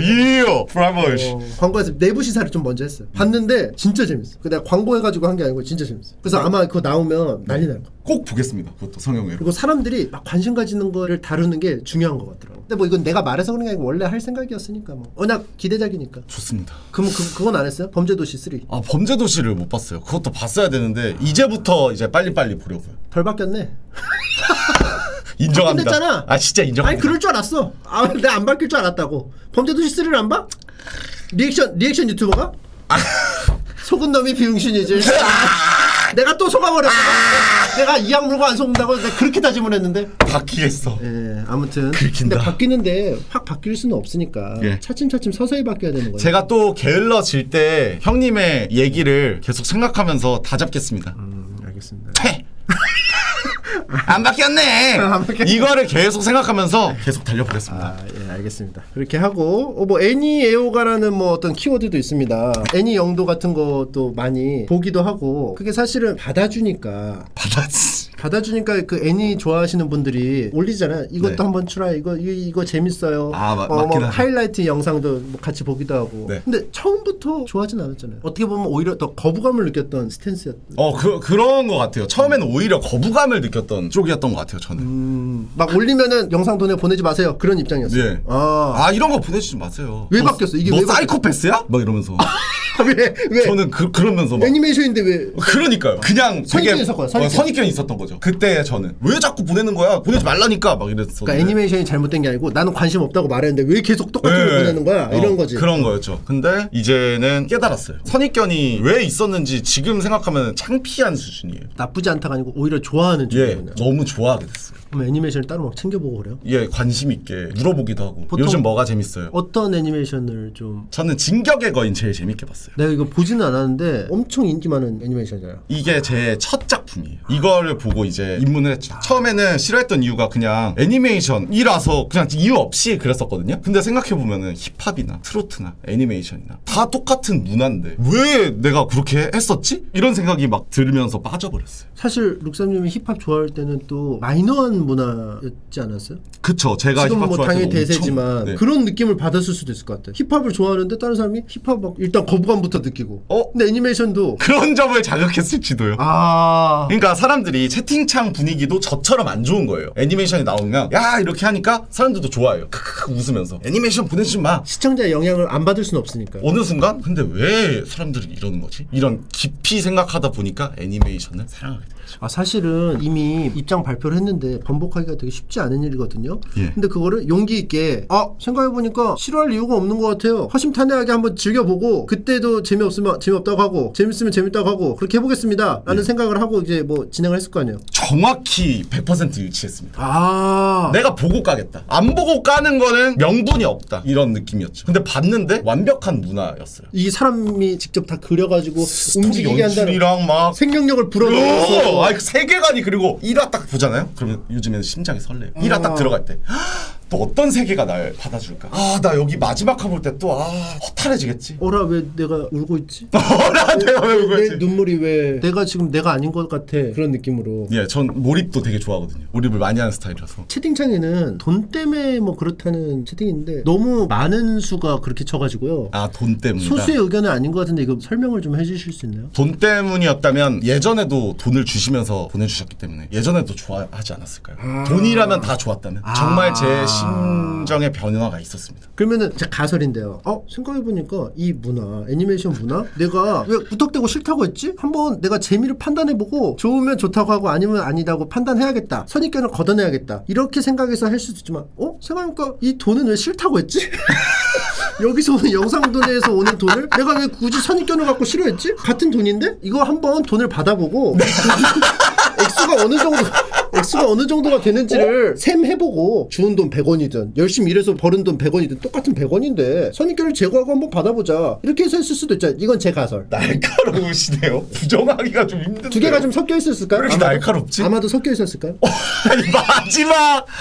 이요. 프라이버시. 광고에서 내부 시사를 좀 먼저 했어요. 봤는데 진짜 재밌어. 그 내가 광고해가지고 한 게 아니고 진짜 재밌어. 그래서 아마 그거 나오면 난리 날 거야. 꼭 보겠습니다. 그것도 성형외로. 그리고 사람들이 막 관심 가지는 거를 다루는 게 중요한 것 같더라고. 근데 뭐 이건 내가 말해서 그런 게 아니고 원래 할 생각이었으니까 뭐 워낙 기대작이니까. 좋습니다. 그럼 그건 안 했어요? 범죄도시 3. 범죄도시를 못 봤어요. 그것도 봤어야 되는데 이제부터 이제 빨리빨리 보려고요. 덜 바뀌었네. 인정합니다. 바뀌었잖아. 진짜 인정합니다. 아니 그럴 줄 알았어. 내가 안 바뀔 줄 알았다고. 범죄도시 3를 안 봐? 리액션 유튜버가? 속은 놈이 비응신이지. 내가 또 속아버렸어. 내가 이악 물고 안 속는다고 내가 그렇게 다짐을 했는데. 바뀌겠어. 예, 아무튼. 긁힌다. 근데 바뀌는데 확 바뀔 수는 없으니까 예. 차츰차츰 서서히 바뀌어야 되는 거예요. 제가 또 게을러질 때 형님의 얘기를 계속 생각하면서 다 잡겠습니다. 알겠습니다. 안 바뀌었네. 안 바뀌었네. 이거를 계속 생각하면서 계속 달려보겠습니다. 예, 알겠습니다. 그렇게 하고 뭐 애니 애호가라는 뭐 어떤 키워드도 있습니다. 애니 영도 같은 것도 많이 보기도 하고 그게 사실은 받아주니까 그 애니 좋아하시는 분들이 올리잖아요. 이것도 네. 한번 추라. 이거 재밌어요. 맞긴 뭐 하죠. 하이라이트 영상도 뭐 같이 보기도 하고. 네. 근데 처음부터 좋아하진 않았잖아요. 어떻게 보면 오히려 더 거부감을 느꼈던 스탠스였. 그런 것 같아요. 처음에는 오히려 거부감을 느꼈던 쪽이었던 것 같아요. 저는. 막 올리면은 영상 돈에 보내지 마세요. 그런 입장이었어요. 네. 이런 거 보내주지 마세요. 왜 바뀌었어? 이게 너 왜 바뀌었어? 사이코패스야? 막 이러면서. 왜? 저는 그러면서 막. 애니메이션인데 왜? 그러니까요. 그냥 선입견이 되게 있었거든요, 선입견이 있었던 거죠. 그때 저는 왜 자꾸 보내는 거야? 보내지 말라니까 막 이랬었는데. 그러니까 애니메이션이 잘못된 게 아니고 나는 관심 없다고 말했는데 왜 계속 똑같은 걸 보내는 거야? 이런 거지. 그런 거였죠. 근데 이제는 깨달았어요. 선입견이 왜 있었는지 지금 생각하면 창피한 수준이에요. 나쁘지 않다가 아니고 오히려 좋아하는 쪽이군요. 너무 좋아하게 됐어요. 그럼 애니메이션을 따로 막 챙겨보고 그래요? 관심 있게 물어보기도 하고. 보통 요즘 뭐가 재밌어요? 어떤 애니메이션을 좀 저는 진격의 거인 제일 재밌게 봤어요. 내가 이거 보지는 않았는데 엄청 인기 많은 애니메이션이잖아요. 이게 제 첫 작품이에요. 이거를 보고 이제 입문을 했죠. 처음에는 싫어했던 이유가 그냥 애니메이션이라서 그냥 이유 없이 그랬었거든요. 근데 생각해보면은 힙합이나 트로트나 애니메이션이나 다 똑같은 문화인데 왜 내가 그렇게 했었지? 이런 생각이 막 들면서 빠져버렸어요. 사실 룩삼님이 힙합 좋아할 때는 또 마이너한 문화였지 않았어요? 그쵸. 제가 지금 힙합 뭐 좋아할 당연히 때는 대세지만 엄청, 네. 그런 느낌을 받았을 수도 있을 것 같아요. 힙합을 좋아하는데 다른 사람이 힙합 막 일단 거부감부터 느끼고. 근데 애니메이션도 그런 점을 자극했을지도요. 그러니까 사람들이 채팅창 분위기도 저처럼 안 좋은 거예요. 애니메이션이 나오면 야 이렇게 하니까 사람들도 좋아요. 크크크 웃으면서 애니메이션 보내주지 마. 시청자의 영향을 안 받을 수는 없으니까. 어느 순간 근데 왜 사람들이 이러는 거지? 이런 깊이 생각하다 보니까 애니메이션을 사랑하게 되죠. 사실은 이미 입장 발표를 했는데 번복하기가 되게 쉽지 않은 일이거든요. 예. 근데 그거를 용기 있게 생각해보니까 싫어할 이유가 없는 것 같아요. 허심탄회하게 한번 즐겨보고 그때도 재미없으면 재미없다고 하고 재밌으면 재밌다고 하고 그렇게 해보겠습니다 라는 생각을 하고 이제 뭐 진행을 했을 거 아니에요. 정확히 100% 일치했습니다. 아, 내가 보고 까겠다. 안 보고 까는 거는 명분이 없다. 이런 느낌이었죠. 근데 봤는데 완벽한 문화였어요. 이 사람이 직접 다 그려가지고 움직이게 한다는 연출이랑 막 생명력을 불어넣어서 그 세계관이 그리고 1화 딱 보잖아요? 그러면 요즘에는 심장이 설레요. 1화 딱 들어갈 때 또 어떤 세계가 날 받아줄까? 나 여기 마지막 화 볼 때 또 허탈해지겠지? 어라 왜 내가 울고 있지? 내가 왜 울고 내 있지? 눈물이 왜 내가 지금 내가 아닌 것 같아 그런 느낌으로. 예, 전 몰입도 되게 좋아하거든요. 몰입을 많이 하는 스타일이라서. 채팅창에는 돈 때문에 뭐 그렇다는 채팅인데 너무 많은 수가 그렇게 쳐가지고요. 돈 때문이다. 소수의 의견은 아닌 것 같은데 이거 설명을 좀 해주실 수 있나요? 돈 때문이었다면 예전에도 돈을 주시면서 보내주셨기 때문에 예전에도 좋아하지 않았을까요? 돈이라면 다 좋았다면 정말 제 심정의 변화가 있었습니다. 그러면은 제 가설인데요. 생각해보니까 이 문화, 애니메이션 문화 내가 왜 무턱대고 싫다고 했지? 한번 내가 재미를 판단해보고 좋으면 좋다고 하고 아니면 아니다고 판단해야겠다. 선입견을 걷어내야겠다. 이렇게 생각해서 할 수도 있지만 생각해보니까 이 돈은 왜 싫다고 했지? 여기서 오는 영상돈에서 오는 돈을 내가 왜 굳이 선입견을 갖고 싫어했지? 같은 돈인데? 이거 한번 돈을 받아보고 액수가 어느 정도가 되는지를 셈해보고 주은 돈 100원이든 열심히 일해서 벌은 돈 100원이든 똑같은 100원인데 선입견을 제거하고 한번 받아보자 이렇게 해서 했을 수도 있잖아요. 이건 제 가설. 날카로우시네요. 부정하기가 좀 힘든데. 두 개가 좀 섞여 있었을까요? 왜 이렇게 날카롭지? 아마도 섞여 있었을까요? 아니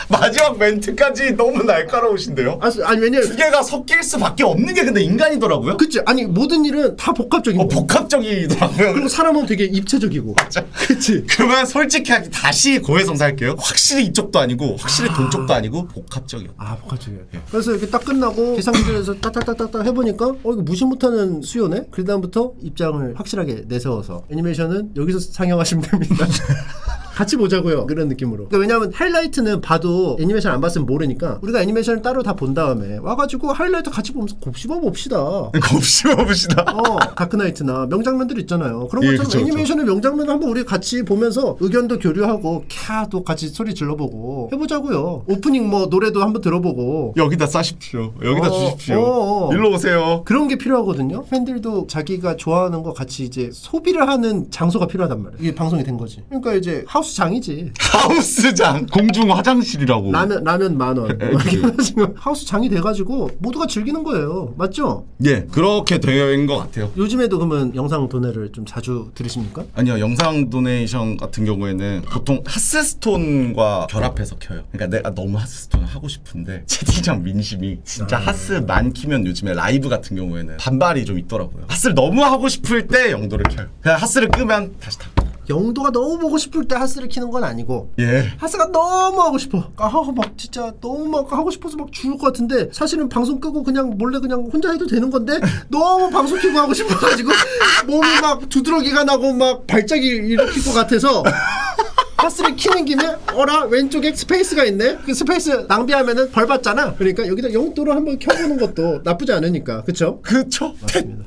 마지막 멘트까지 너무 날카로우신데요? 아니 왜냐면 두 개가 섞일 수밖에 없는 게 근데 인간이더라고요. 그치? 아니 모든 일은 다 복합적인 거야. 복합적이더라고요. 그리고 사람은 되게 입체적이고. 맞아. 그치? 그러면 솔직히 다시 고해성사 할게요. 확실히 이쪽도 아니고 확실히 돈 쪽도 아니고 복합적이요. 복합적이에요. 그래서 이렇게 딱 끝나고 계산기에서 딱딱딱딱 해보니까 이거 무시 못하는 수요네? 그 다음부터 입장을 확실하게 내세워서 애니메이션은 여기서 상영하시면 됩니다. 같이 보자고요. 그런 느낌으로. 그러니까 왜냐하면 하이라이트는 봐도 애니메이션 안 봤으면 모르니까 우리가 애니메이션을 따로 다 본 다음에 와가지고 하이라이트 같이 보면서 곱씹어 봅시다. 곱씹어 봅시다. 다크나이트나 명장면들 있잖아요. 그런 예, 것처럼 그쵸, 애니메이션의 명장면을 한번 우리 같이 보면서 의견도 교류하고 캬도 같이 소리 질러보고 해보자고요. 오프닝 뭐 노래도 한번 들어보고 여기다 싸십시오. 여기다 주십시오. 일로 오세요. 그런 게 필요하거든요. 팬들도 자기가 좋아하는 거 같이 이제 소비를 하는 장소가 필요하단 말이에요. 이게 방송이 된 거지. 그러니까 이제 하우스장이지. 하우스장. 공중 화장실이라고. 라면 10,000원. 하우스장이 돼가지고 모두가 즐기는 거예요. 맞죠? 예, 그렇게 된 것 같아요. 요즘에도 그러면 영상 도내를 좀 자주 들으십니까? 아니요, 영상 도네이션 같은 경우에는 보통 하스스톤과 결합해서 켜요. 그러니까 내가 너무 하스스톤을 하고 싶은데 채팅창 민심이 진짜 하스만 키면 요즘에 라이브 같은 경우에는 반발이 좀 있더라고요. 하스를 너무 하고 싶을 때 영도를 켜요. 그냥 하스를 끄면 다시 다. 영도가 너무 보고 싶을 때 하스를 키는 건 아니고 예. 하스가 너무 하고 싶어. 막 진짜 너무 막 하고 싶어서 막 죽을 것 같은데 사실은 방송 끄고 그냥 몰래 그냥 혼자 해도 되는 건데 너무 방송 켜고 하고 싶어가지고 몸이 막 두드러기가 나고 막 발작이 일으킬 것 같아서 하스를 키는 김에 왼쪽에 스페이스가 있네. 그 스페이스 낭비하면은 벌 받잖아. 그러니까 여기다 영도를 한번 켜보는 것도 나쁘지 않으니까. 그쵸? 그쵸? 맞습니다.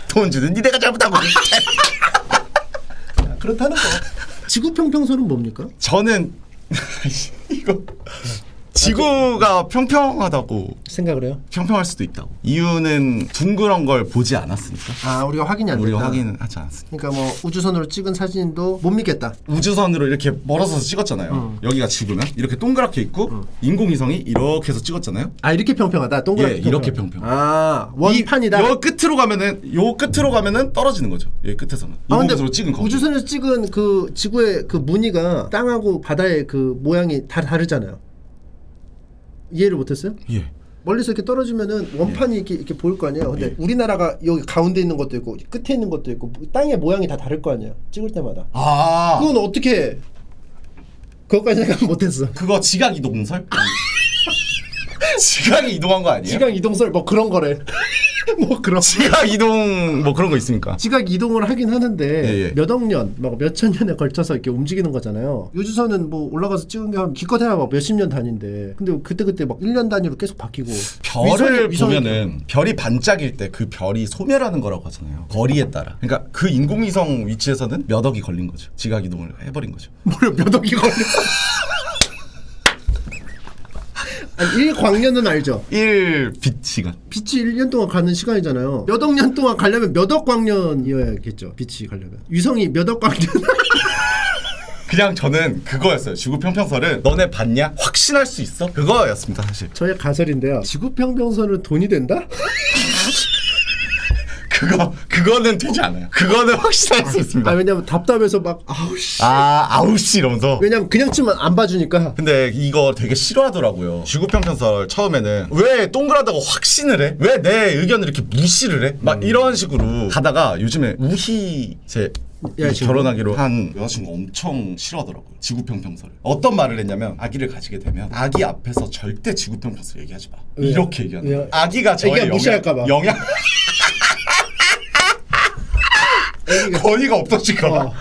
돈 주는 니네가 잘못하고. 그렇다는 거. 지구평평설은 뭡니까? 저는 이거 지구가 평평하다고 생각을 해요? 평평할 수도 있다고. 이유는 둥그런 걸 보지 않았으니까. 우리가 확인이 안 됐다. 우리가 확인은 하지 않았으니까. 그러니까 뭐 우주선으로 찍은 사진도 못 믿겠다. 우주선으로 이렇게 멀어서 찍었잖아요. 여기가 지구면 이렇게 동그랗게 있고 인공위성이 이렇게 해서 찍었잖아요. 이렇게 평평하다. 동그랗게 예, 이렇게 평평. 원판이다. 요 끝으로 가면은 떨어지는 거죠. 이 끝에서는 인공위성으로 찍은 거. 우주선에서 찍은 그 지구의 그 무늬가 땅하고 바다의 그 모양이 다 다르잖아요. 이해를 못했어요? 예. 멀리서 이렇게 떨어지면은 원판이 이렇게 보일 거 아니에요. 근데 우리나라가 여기 가운데 있는 것도 있고 끝에 있는 것도 있고 땅의 모양이 다 다를 거 아니에요. 찍을 때마다. 그건 어떻게? 그것까지 생각 못했어. 그거 지각 이동설? 지각이 이동한 거 아니에요? 지각 이동설 뭐 그런 거래. 뭐 그런 지각 이동 뭐 그런 거 있습니까? 지각 이동을 하긴 하는데 예, 예. 몇 억 년, 막 몇천 년에 걸쳐서 이렇게 움직이는 거잖아요. 우주선은 뭐 올라가서 찍은 게 한 기껏해야 막 몇십 년 단위인데 근데 그때 막 1년 단위로 계속 바뀌고 별을 위성이- 보면은 별이 반짝일 때 그 별이 소멸하는 거라고 하잖아요. 거리에 따라. 그러니까 그 인공위성 위치에서는 몇 억이 걸린 거죠. 지각 이동을 해버린 거죠. 뭐야 몇 억이 걸려. 아니 1광년은 알죠? 1빛 시간. 빛이 1년 동안 가는 시간이잖아요. 몇 억 년 동안 가려면 몇 억 광년이어야겠죠. 빛이 가려면. 위성이 몇 억 광년. 그냥 저는 그거였어요. 지구 평평설은 너네 봤냐? 확신할 수 있어? 그거였습니다 사실. 저의 가설인데요. 지구 평평선은 돈이 된다? 그거는 되지 않아요. 그거는 확신할 수 있습니다. 아 왜냐면 답답해서 막 아우씨. 아우씨 이러면서. 왜냐면 그냥 치면 안 봐주니까. 근데 이거 되게 싫어하더라고요. 지구평평설 처음에는 왜 동그랗다고 확신을 해? 왜 내 의견을 이렇게 무시를 해? 막 이런 식으로 가다가 요즘에 우희 제 여자친구? 결혼하기로 한 여자친구 엄청 싫어하더라고요. 지구평평설을. 어떤 말을 했냐면 아기를 가지게 되면 아기 앞에서 절대 지구평평설 얘기하지 마. 왜요? 이렇게 얘기하는 왜요? 거예요. 아기가 저의 애기가 무시할까 봐. 영향 권위가 없어질까 봐.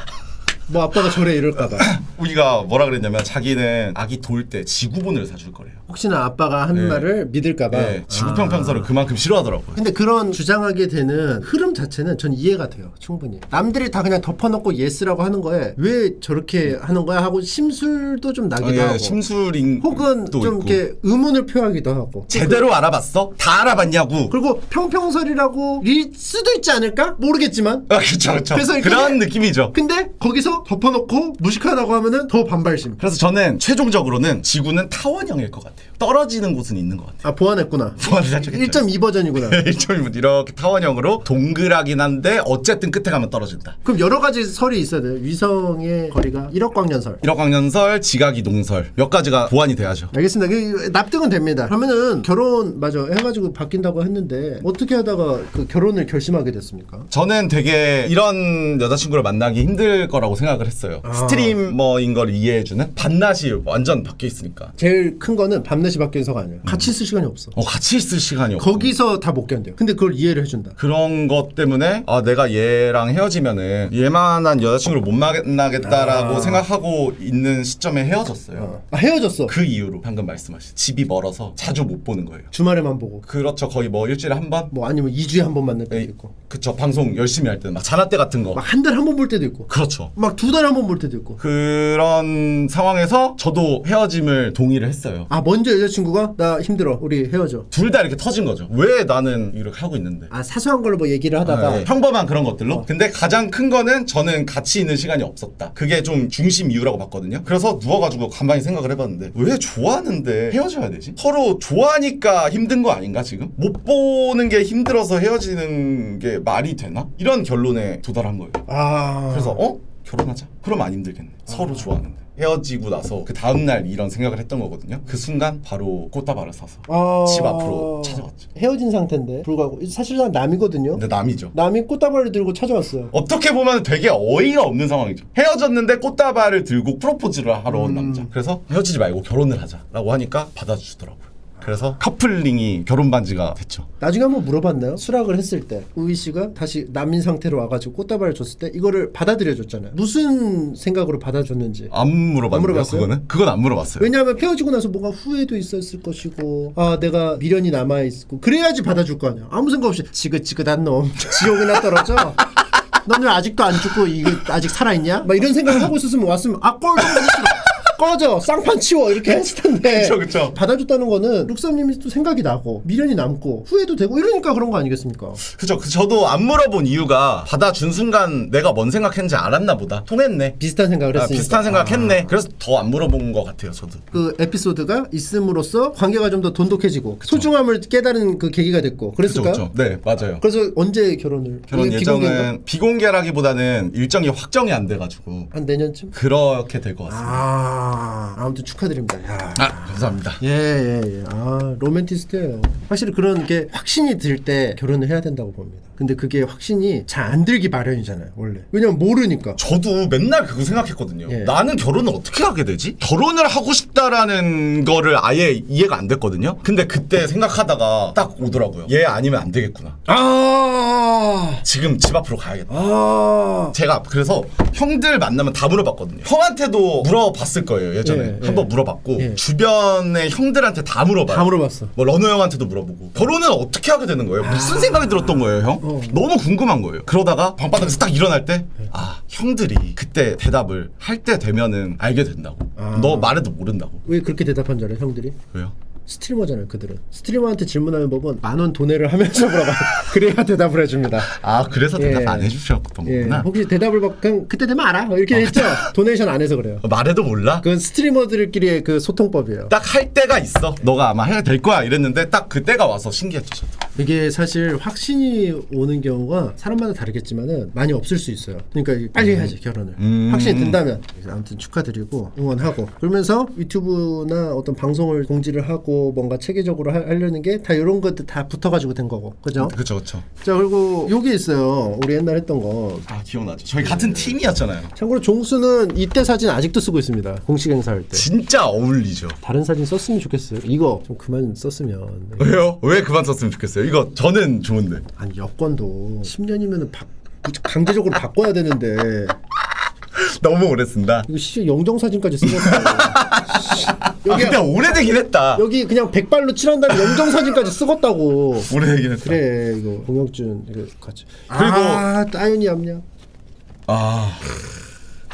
뭐 아빠가 저래 이럴까봐. 우리가 뭐라 그랬냐면 자기는 아기 돌 때 지구본을 사줄 거래요. 혹시나 아빠가 한 네. 말을 믿을까봐. 네, 지구평평설을 그만큼 싫어하더라고요. 근데 그런 주장하게 되는 흐름 자체는 전 이해가 돼요. 충분히. 남들이 다 그냥 덮어놓고 예스라고 하는 거에 왜 저렇게 하는 거야 하고 심술도 좀 나기도 하고. 심술인 혹은 좀 있고. 이렇게 의문을 표하기도 하고. 제대로 알아봤어? 다 알아봤냐고. 그리고 평평설이라고 일 수도 있지 않을까? 모르겠지만. 그쵸. 그래서 이렇게 그런 느낌이죠. 근데 거기서 덮어놓고 무식하다고 하면은 더 반발심. 그래서 저는 최종적으로는 지구는 타원형일 것 같아요. 떨어지는 곳은 있는 것 같아요. 아 보완했구나. 보완을 살짝 했죠. 1.2 버전이구나. 1.1분 이렇게 타원형으로 동그라긴 한데 어쨌든 끝에 가면 떨어진다. 그럼 여러 가지 설이 있어야 돼요. 위성의 거리가 1억 광년설. 1억 광년설, 지각이동설 몇 가지가 보완이 돼야죠. 알겠습니다. 그 납득은 됩니다. 그러면은 결혼 맞아 해가지고 바뀐다고 했는데 어떻게 하다가 그 결혼을 결심하게 됐습니까? 저는 되게 이런 여자친구를 만나기 힘들 거라고 생각을 했어요. 스트리머인 걸 이해해주는 밤낮이 완전 바뀌어 있으니까. 제일 큰 거는 밤낮이 바뀌어서가 아니야. 같이 있을 시간이 없어. 같이 있을 시간이 없고. 거기서 다 못 견뎌. 근데 그걸 이해를 해준다. 그런 것 때문에 내가 얘랑 헤어지면은 얘만한 여자친구를 못 만나겠다라고 생각하고 있는 시점에 헤어졌어요. 헤어졌어. 그 이유로 방금 말씀하신 집이 멀어서 자주 못 보는 거예요. 주말에만 보고. 그렇죠. 거의 뭐 일주일에 한 번? 뭐 아니면 2주에 한 번 만날 때도 있고. 그쵸. 방송 열심히 할 때는 막 자나때 같은 거. 막 한 달에 한 번 볼 때도 있고. 그렇죠. 막 2달에 한 번 볼 때도 있고. 그런 상황에서 저도 헤어짐을 동의를 했어요. 아 먼저 여자친구가 나 힘들어 우리 헤어져. 둘 다 이렇게 터진 거죠. 왜 나는 이렇게 하고 있는데. 아 사소한 걸로 뭐 얘기를 하다가 네. 평범한 그런 것들로. 근데 가장 큰 거는 저는 같이 있는 시간이 없었다. 그게 좀 중심 이유라고 봤거든요. 그래서 누워가지고 가만히 생각을 해봤는데 왜 좋아하는데 헤어져야 되지? 서로 좋아하니까 힘든 거 아닌가 지금? 못 보는 게 힘들어서 헤어지는 게 말이 되나? 이런 결론에 도달한 거예요. 그래서 결혼하자. 그럼 안 힘들겠네. 서로 좋아하는데. 헤어지고 나서 그 다음날 이런 생각을 했던 거거든요. 그 순간 바로 꽃다발을 사서 집 앞으로 찾아왔죠. 헤어진 상태인데 불구하고 사실상 남이거든요. 근데 남이죠. 남이 꽃다발을 들고 찾아왔어요. 어떻게 보면 되게 어이가 없는 상황이죠. 헤어졌는데 꽃다발을 들고 프로포즈를 하러 온 남자. 그래서 헤어지지 말고 결혼을 하자라고 하니까 받아주더라고요. 그래서 커플링이 결혼 반지가 됐죠. 나중에 한번 물어봤나요? 수락을 했을 때 우희 씨가 다시 남인 상태로 와가지고 꽃다발을 줬을 때 이거를 받아들여줬잖아요. 무슨 생각으로 받아줬는지. 안 물어봤는데요. 물어봤어요? 그건 안 물어봤어요. 왜냐하면 헤어지고 나서 뭔가 후회도 있었을 것이고 내가 미련이 남아있고 그래야지 받아줄 거 아니야. 아무 생각 없이 지긋지긋한 놈 지옥이나 떨어져. 너는 왜 아직도 안 죽고 이게 아직 살아있냐? 막 이런 생각을 하고 있었으면 왔으면 꼴 꺼져 쌍판 치워 이렇게 했을 텐데. 그쵸. 받아줬다는 거는 룩삼님이 또 생각이 나고 미련이 남고 후회도 되고 이러니까 그런 거 아니겠습니까? 그죠. 저도 안 물어본 이유가 받아준 순간 내가 뭔 생각했는지 알았나 보다. 통했네. 비슷한 생각을 했으니까. 비슷한 생각했네. 그래서 더 안 물어본 것 같아요. 저도. 그 에피소드가 있음으로써 관계가 좀 더 돈독해지고 소중함을 깨달은 그 계기가 됐고 그랬을까요? 그렇죠. 네, 맞아요. 그래서 언제 결혼을? 결혼 이게 예정은 비공개라기보다는 일정이 확정이 안 돼가지고 한 내년쯤? 그렇게 될 것 같습니다. 아무튼 축하드립니다. 야. 감사합니다. 예. 로맨티스트예요. 확실히 그런 게 확신이 들 때 결혼을 해야 된다고 봅니다. 근데 그게 확신이 잘 안 들기 마련이잖아요, 원래. 왜냐면 모르니까. 저도 맨날 그거 생각했거든요. 예. 나는 결혼을 어떻게 하게 되지? 결혼을 하고 싶다라는 거를 아예 이해가 안 됐거든요. 근데 그때 생각하다가 딱 오더라고요. 얘 아니면 안 되겠구나. 지금 집 앞으로 가야겠다. 제가 그래서 형들 만나면 다 물어봤거든요. 형한테도 물어봤을 거예요, 예전에. 한번 물어봤고 주변의 형들한테 다 물어봐요. 다 물어봤어. 뭐 러너 형한테도 물어보고. 결혼은 어떻게 하게 되는 거예요? 무슨 생각이 들었던 거예요, 형? 너무 궁금한 거예요. 그러다가 방바닥에서 딱 일어날 때 형들이 그때 대답을 할 때 되면은 알게 된다고. 너 말해도 모른다고. 왜 그렇게 대답한 줄 알아요, 형들이? 왜요? 스트리머잖아요, 그들은. 스트리머한테 질문하는 법은 10,000원 도내를 하면서 물어봐요. 그래야 대답을 해줍니다. 그래서 대답 안 해주셨던 거구나. 혹시 대답을 그냥 그때 되면 알아? 이렇게 했죠? 도네이션 안 해서 그래요. 말해도 몰라? 그건 스트리머들끼리의 그 소통법이에요. 딱 할 때가 있어. 너가 아마 해야 될 거야 이랬는데 딱 그때가 와서 신기했죠, 저도. 이게 사실 확신이 오는 경우가 사람마다 다르겠지만은 많이 없을 수 있어요. 그러니까 빨리 해야지, 결혼을. 확신이 든다면. 아무튼 축하드리고 응원하고, 그러면서 유튜브나 어떤 방송을 공지를 하고 뭔가 체계적으로 하려는 게 다 이런 것들 다 붙어가지고 된 거고, 그죠? 그쵸. 자, 그리고 여기 있어요. 우리 옛날 했던 거. 기억나죠. 저희 같은 팀이었잖아요. 참고로 종수는 이때 사진 아직도 쓰고 있습니다. 공식 행사할 때. 진짜 어울리죠. 다른 사진 썼으면 좋겠어요. 이거 좀 그만 썼으면. 왜요? 왜 그만 썼으면 좋겠어요? 이거 저는 좋은데. 아니, 여권도 10년이면 강제적으로 바꿔야 되는데 너무 오래 쓴다. 이거 진짜 영정 사진까지 쓰겠어요. 여기 근데 오래되긴 했다. 여기 그냥 백발로 칠한 다음에 영정 사진까지 쓰겄다고. 오래되긴 했다. 그래, 이거 공혁준 이거 같이. 그리고 따윤이 얌얌.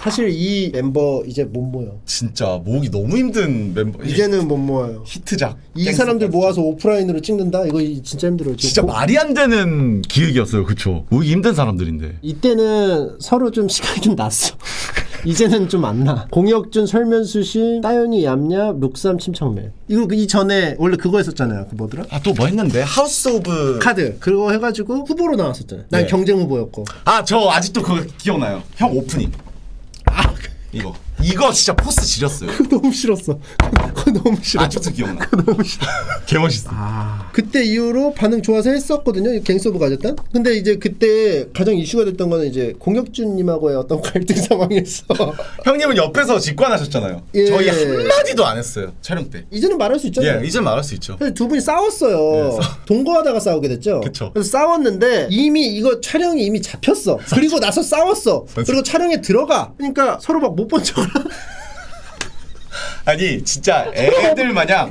사실 이 멤버 이제 못 모여. 진짜 모으기 너무 힘든 멤버. 이제는 못 모아요. 히트작. 이 사람들 모아서 오프라인으로 찍는다? 이거 진짜 힘들어요. 진짜 말이 안 되는 기획이었어요. 그쵸? 모으기 힘든 사람들인데. 이때는 서로 좀 시간이 좀 났어. 이제는 좀 안 나. 공혁준, 설면수 씨, 따윤이 얌얌, 룩삼, 침착맨. 이거 이 전에 원래 그거 했었잖아요. 그 뭐더라? 또 뭐 했는데? 하우스 오브 카드. 그거 해가지고 후보로 나왔었잖아요. 난 네. 경쟁 후보였고. 저 아직도 그거 기억나요. 형 오프닝. 이거 진짜 포스 지렸어요. 너무 싫었어. 그거 너무 싫어. 아직도 기억나. 너무 싫어. 개멋있어. 그때 이후로 반응 좋아서 했었거든요. 갱서브 가졌단. 근데 이제 그때 가장 이슈가 됐던 거는 이제 공혁준님하고의 어떤 갈등 상황에서 형님은 옆에서 직관하셨잖아요. 예. 저희 한마디도 안 했어요. 촬영 때. 이제는 말할 수 있잖아요. 이제 말할 수 있죠. 그래서 두 분이 싸웠어요. 동거하다가 싸우게 됐죠. 그쵸. 그래서 싸웠는데 이미 이거 촬영이 이미 잡혔어. 그리고 나서 싸웠어. 그리고 촬영에 들어가. 그러니까 서로 막 못 본 척을. 아니 진짜 애들 마냥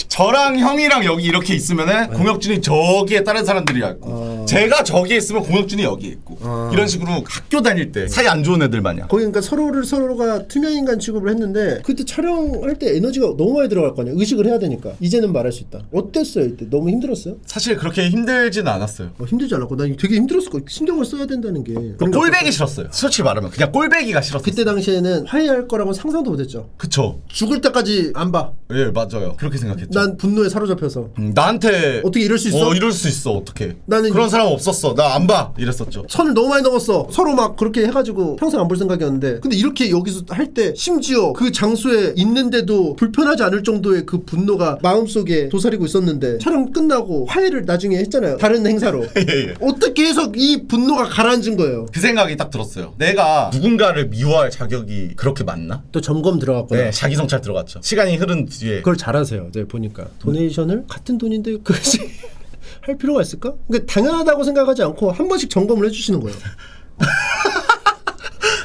저랑 형이랑 여기 이렇게 있으면은 공혁준이 저기에 다른 사람들이 있고 제가 저기에 있으면 공혁준이 여기에 있고 이런 식으로 학교 다닐 때 사이 안 좋은 애들 마냥. 거기 그러니까 서로가 투명인간 취급을 했는데 그때 촬영할 때 에너지가 너무 많이 들어갈 거 아니야. 의식을 해야 되니까. 이제는 말할 수 있다. 어땠어요 이때? 너무 힘들었어요? 사실 그렇게 힘들진 않았어요. 힘들지 않았고 난 되게 힘들었을 거야. 신경을 써야 된다는 게. 꼴배기 싫었어요. 솔직히 말하면 그냥 꼴배기가 싫었어요. 그때 당시에는 화해할 거라고는 상상도 못했죠. 그쵸. 죽을 때까지 안 봐. 예 맞아요. 그렇게 생각했죠. 난 분노에 사로잡혀서. 나한테 어떻게 이럴 수 있어? 이럴 수 있어. 어떻게? 나는 그런 사람 없었어. 나 안 봐. 이랬었죠. 선을 너무 많이 넘었어. 서로 막 그렇게 해가지고 평생 안 볼 생각이었는데 근데 이렇게 여기서 할 때 심지어 그 장소에 있는데도 불편하지 않을 정도의 그 분노가 마음속에 도사리고 있었는데 촬영 끝나고 화해를 나중에 했잖아요. 다른 행사로. 예. 어떻게 해서 이 분노가 가라앉은 거예요. 그 생각이 딱 들었어요. 내가 누군가를 미워할 자격이 그렇게 많나? 또 점검 들어갔구나. 네, 자기 성찰 들어갔죠. 시간이 흐른 뒤에. 그걸 잘하세요. 네, 보니까 도네이션을 같은 돈인데 그것이 할 필요가 있을까? 그러니까 당연하다고 생각하지 않고 한 번씩 점검을 해주시는 거예요.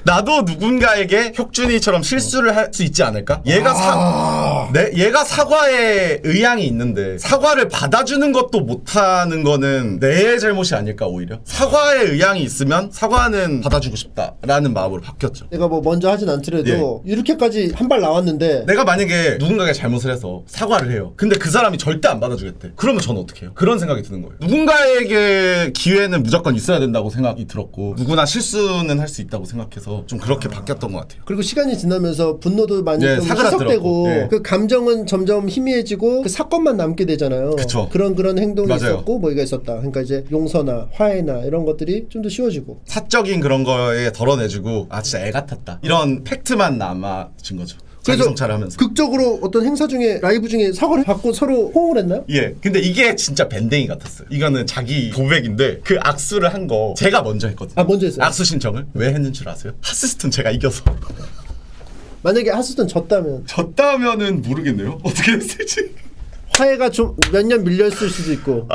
나도 누군가에게 혁준이처럼 실수를 할 수 있지 않을까? 얘가 사과에 의향이 있는데 사과를 받아주는 것도 못하는 거는 내 잘못이 아닐까 오히려? 사과에 의향이 있으면 사과는 받아주고 싶다라는 마음으로 바뀌었죠. 내가 뭐 먼저 하진 않더라도 이렇게까지 한 발 나왔는데 내가 만약에 누군가가 잘못을 해서 사과를 해요. 근데 그 사람이 절대 안 받아주겠대. 그러면 저는 어떻게 해요? 그런 생각이 드는 거예요. 누군가에게 기회는 무조건 있어야 된다고 생각이 들었고 누구나 실수는 할 수 있다고 생각해서 좀 그렇게 바뀌었던 것 같아요. 그리고 시간이 지나면서 분노도 많이 좀 사그라들었고, 희석되고 그 감정은 점점 희미해지고 그 사건만 남게 되잖아요. 그쵸. 그런 행동이 맞아요. 있었고 뭐 이가 있었다. 그러니까 이제 용서나 화해나 이런 것들이 좀 더 쉬워지고 사적인 그런 거에 덜어내주고 진짜 애 같았다 이런 팩트만 남아진 거죠. 자기 성찰을 하면서. 극적으로 어떤 행사 중에 라이브 중에 사과를 받고 서로 호응을 했나요? 예, 근데 이게 진짜 밴댕이 같았어요. 이거는 자기 고백인데 그 악수를 한 거 제가 먼저 했거든요. 아, 먼저 했어요? 악수 신청을 왜 했는 줄 아세요? 하스스톤 제가 이겨서. 만약에 하스스톤 졌다면 졌다면은 모르겠네요. 어떻게 했을지. 화해가 좀 몇 년 밀렸을 수도 있고.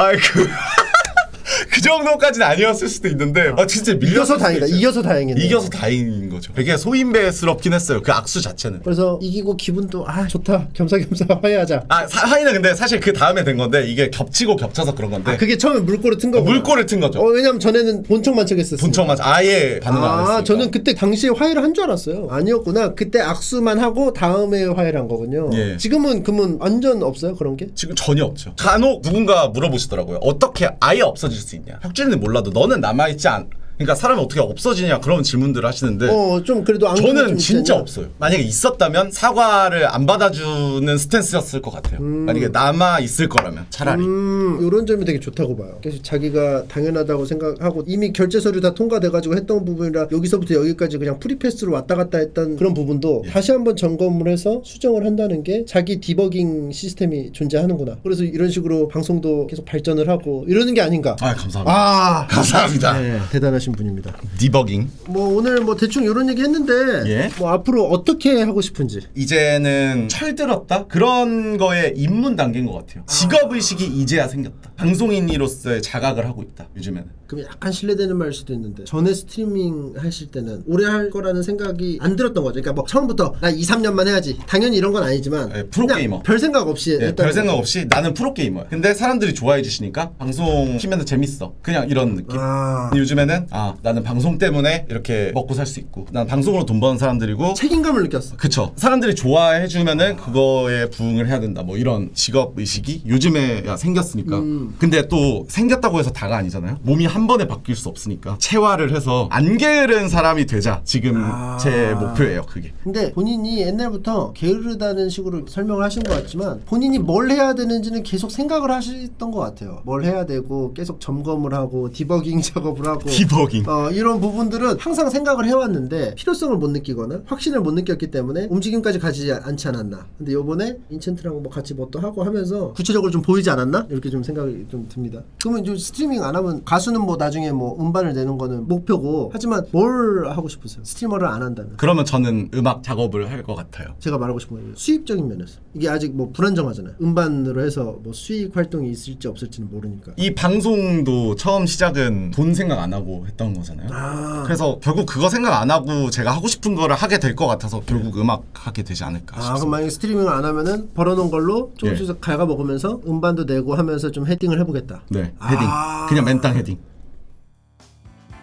그 정도까지는 아니었을 수도 있는데 진짜 밀려서 이겨서 다행이다. 이겨서 다행이네. 이겨서 다행인 거죠. 되게 소인배스럽긴 했어요. 그 악수 자체는. 그래서 이기고 기분도 좋다. 겸사겸사 화해하자. 화해는 근데 사실 그 다음에 된 건데 이게 겹치고 겹쳐서 그런 건데. 그게 처음에 물꼬를 튼 거구나. 물꼬를 튼 거죠. 왜냐면 전에는 본청만 척했었어요. 본청만 아예 반응 안 했어요. 저는 그때 당시에 화해를 한 줄 알았어요. 아니었구나. 그때 악수만 하고 다음에 화해를 한 거군요. 예. 지금은 그러면 완전 없어요 그런 게? 지금 전혀 없죠. 간혹 누군가 물어보시더라고요. 어떻게 아예 없어질 수 있냐. 혁진이는 몰라도 너는 남아있지 않. 그러니까 사람이 어떻게 없어지냐 그런 질문들을 하시는데 좀 그래도 저는 좀 진짜 있잖냐? 없어요. 만약에 있었다면 사과를 안 받아주는 스탠스였을 것 같아요. 만약에 남아 있을 거라면 차라리. 이런 점이 되게 좋다고 봐요. 그래서 자기가 당연하다고 생각하고 이미 결제 서류 다 통과돼가지고 했던 부분이라 여기서부터 여기까지 그냥 프리패스로 왔다 갔다 했던 그런 부분도 다시 한번 점검을 해서 수정을 한다는 게 자기 디버깅 시스템이 존재하는구나. 그래서 이런 식으로 방송도 계속 발전을 하고 이러는 게 아닌가. 감사합니다. 감사합니다. 네, 대단하신 분입니다. 디버깅. 뭐 오늘 뭐 대충 이런 얘기 했는데 예? 뭐 앞으로 어떻게 하고 싶은지. 이제는 철들었다? 그런 거에 입문 단계인 것 같아요. 직업의식이 이제야 생겼다. 방송인으로서의 자각을 하고 있다. 요즘에는. 그럼 약간 신뢰되는 말일 수도 있는데 전에 스트리밍 하실 때는 오래 할 거라는 생각이 안 들었던 거죠. 그러니까 뭐 처음부터 나 2, 3년만 해야지. 당연히 이런 건 아니지만 프로게이머. 별 생각 없이 별 생각 없이 나는 프로게이머야. 근데 사람들이 좋아해 주시니까 방송 키면 재밌어. 그냥 이런 느낌. 근데 요즘에는 나는 방송 때문에 이렇게 먹고 살 수 있고 난 방송으로 돈 버는 사람들이고 책임감을 느꼈어. 그쵸. 사람들이 좋아해 주면은 그거에 부응을 해야 된다. 뭐 이런 직업의식이 요즘에야 생겼으니까. 근데 또 생겼다고 해서 다가 아니잖아요. 몸이 한 번에 바뀔 수 없으니까 체화를 해서 안 게으른 사람이 되자. 지금 제 목표예요. 그게. 근데 본인이 옛날부터 게으르다는 식으로 설명을 하신 것 같지만 본인이 뭘 해야 되는지는 계속 생각을 하셨던 것 같아요. 뭘 해야 되고 계속 점검을 하고 디버깅 작업을 하고 디버깅. 이런 부분들은 항상 생각을 해왔는데 필요성을 못 느끼거나 확신을 못 느꼈기 때문에 움직임까지 가지 않지 않았나. 근데 요번에 인챈트랑 뭐 같이 뭐 또 하고 하면서 구체적으로 좀 보이지 않았나? 이렇게 좀 생각이 좀 듭니다. 그러면 이제 스트리밍 안 하면 가수는 뭐 나중에 뭐 음반을 내는 거는 목표고 하지만 뭘 하고 싶으세요? 스트리머를 안 한다면? 그러면 저는 음악 작업을 할 것 같아요. 제가 말하고 싶은 건 수입적인 면에서 이게 아직 뭐 불안정하잖아요. 음반으로 해서 뭐 수익 활동이 있을지 없을지는 모르니까. 이 방송도 처음 시작은 돈 생각 안 하고 했던 거잖아요. 그래서 결국 그거 생각 안 하고 제가 하고 싶은 거를 하게 될 것 같아서 결국 음악 하게 되지 않을까 싶습니다. 그럼 만약에 스트리밍을 안 하면은 벌어놓은 걸로 조금씩 갉아먹으면서 음반도 내고 하면서 좀 헤딩을 해보겠다. 네, 헤딩. 그냥 맨땅 헤딩.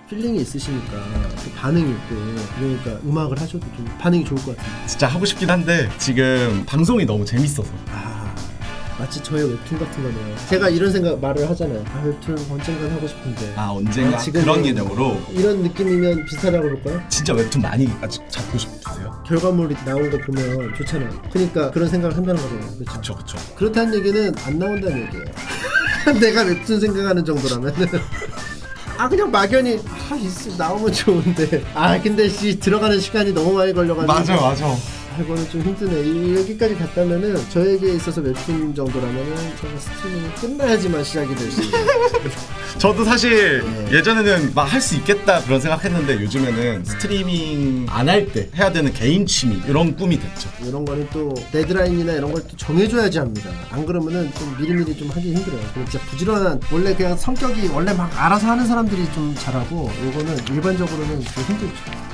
필링이 있으시니까 또 반응이 있고 그러니까 음악을 하셔도 좀 반응이 좋을 것 같아요. 진짜 하고 싶긴 한데 지금 방송이 너무 재밌어서. 마치 저의 웹툰 같은 거네요. 제가 이런 말을 하잖아요. 웹툰 언젠간 하고 싶은데. 언젠가 지금 그런 개념으로. 이런 느낌이면 비슷하다고 그럴까요? 진짜 웹툰 많이 아직 잡고 싶으세요? 결과물이 나온 거 보면 좋잖아요. 그러니까 그런 생각을 한다는 거잖아요. 그렇죠? 그쵸. 그렇다는 얘기는 안 나온다는 얘기예요. 내가 웹툰 생각하는 정도라면. 그냥 막연히 나오면 좋은데 근데 들어가는 시간이 너무 많이 걸려가지고 맞아. 이거는 좀 힘드네. 여기까지 갔다면은 저에게 있어서 웹툰 정도라면은 저는 스트리밍이 끝나야지만 시작이 될 수 있어요. 저도 사실 예전에는 막 할 수 있겠다 그런 생각했는데 요즘에는 스트리밍 안 할 때 해야 되는 개인 취미 이런 꿈이 됐죠. 이런 거는 또 데드라인이나 이런 걸 또 정해줘야지 합니다. 안 그러면은 좀 미리미리 좀 하기 힘들어요. 진짜 부지런한 원래 그냥 성격이 원래 막 알아서 하는 사람들이 좀 잘하고 이거는 일반적으로는 좀 힘들죠.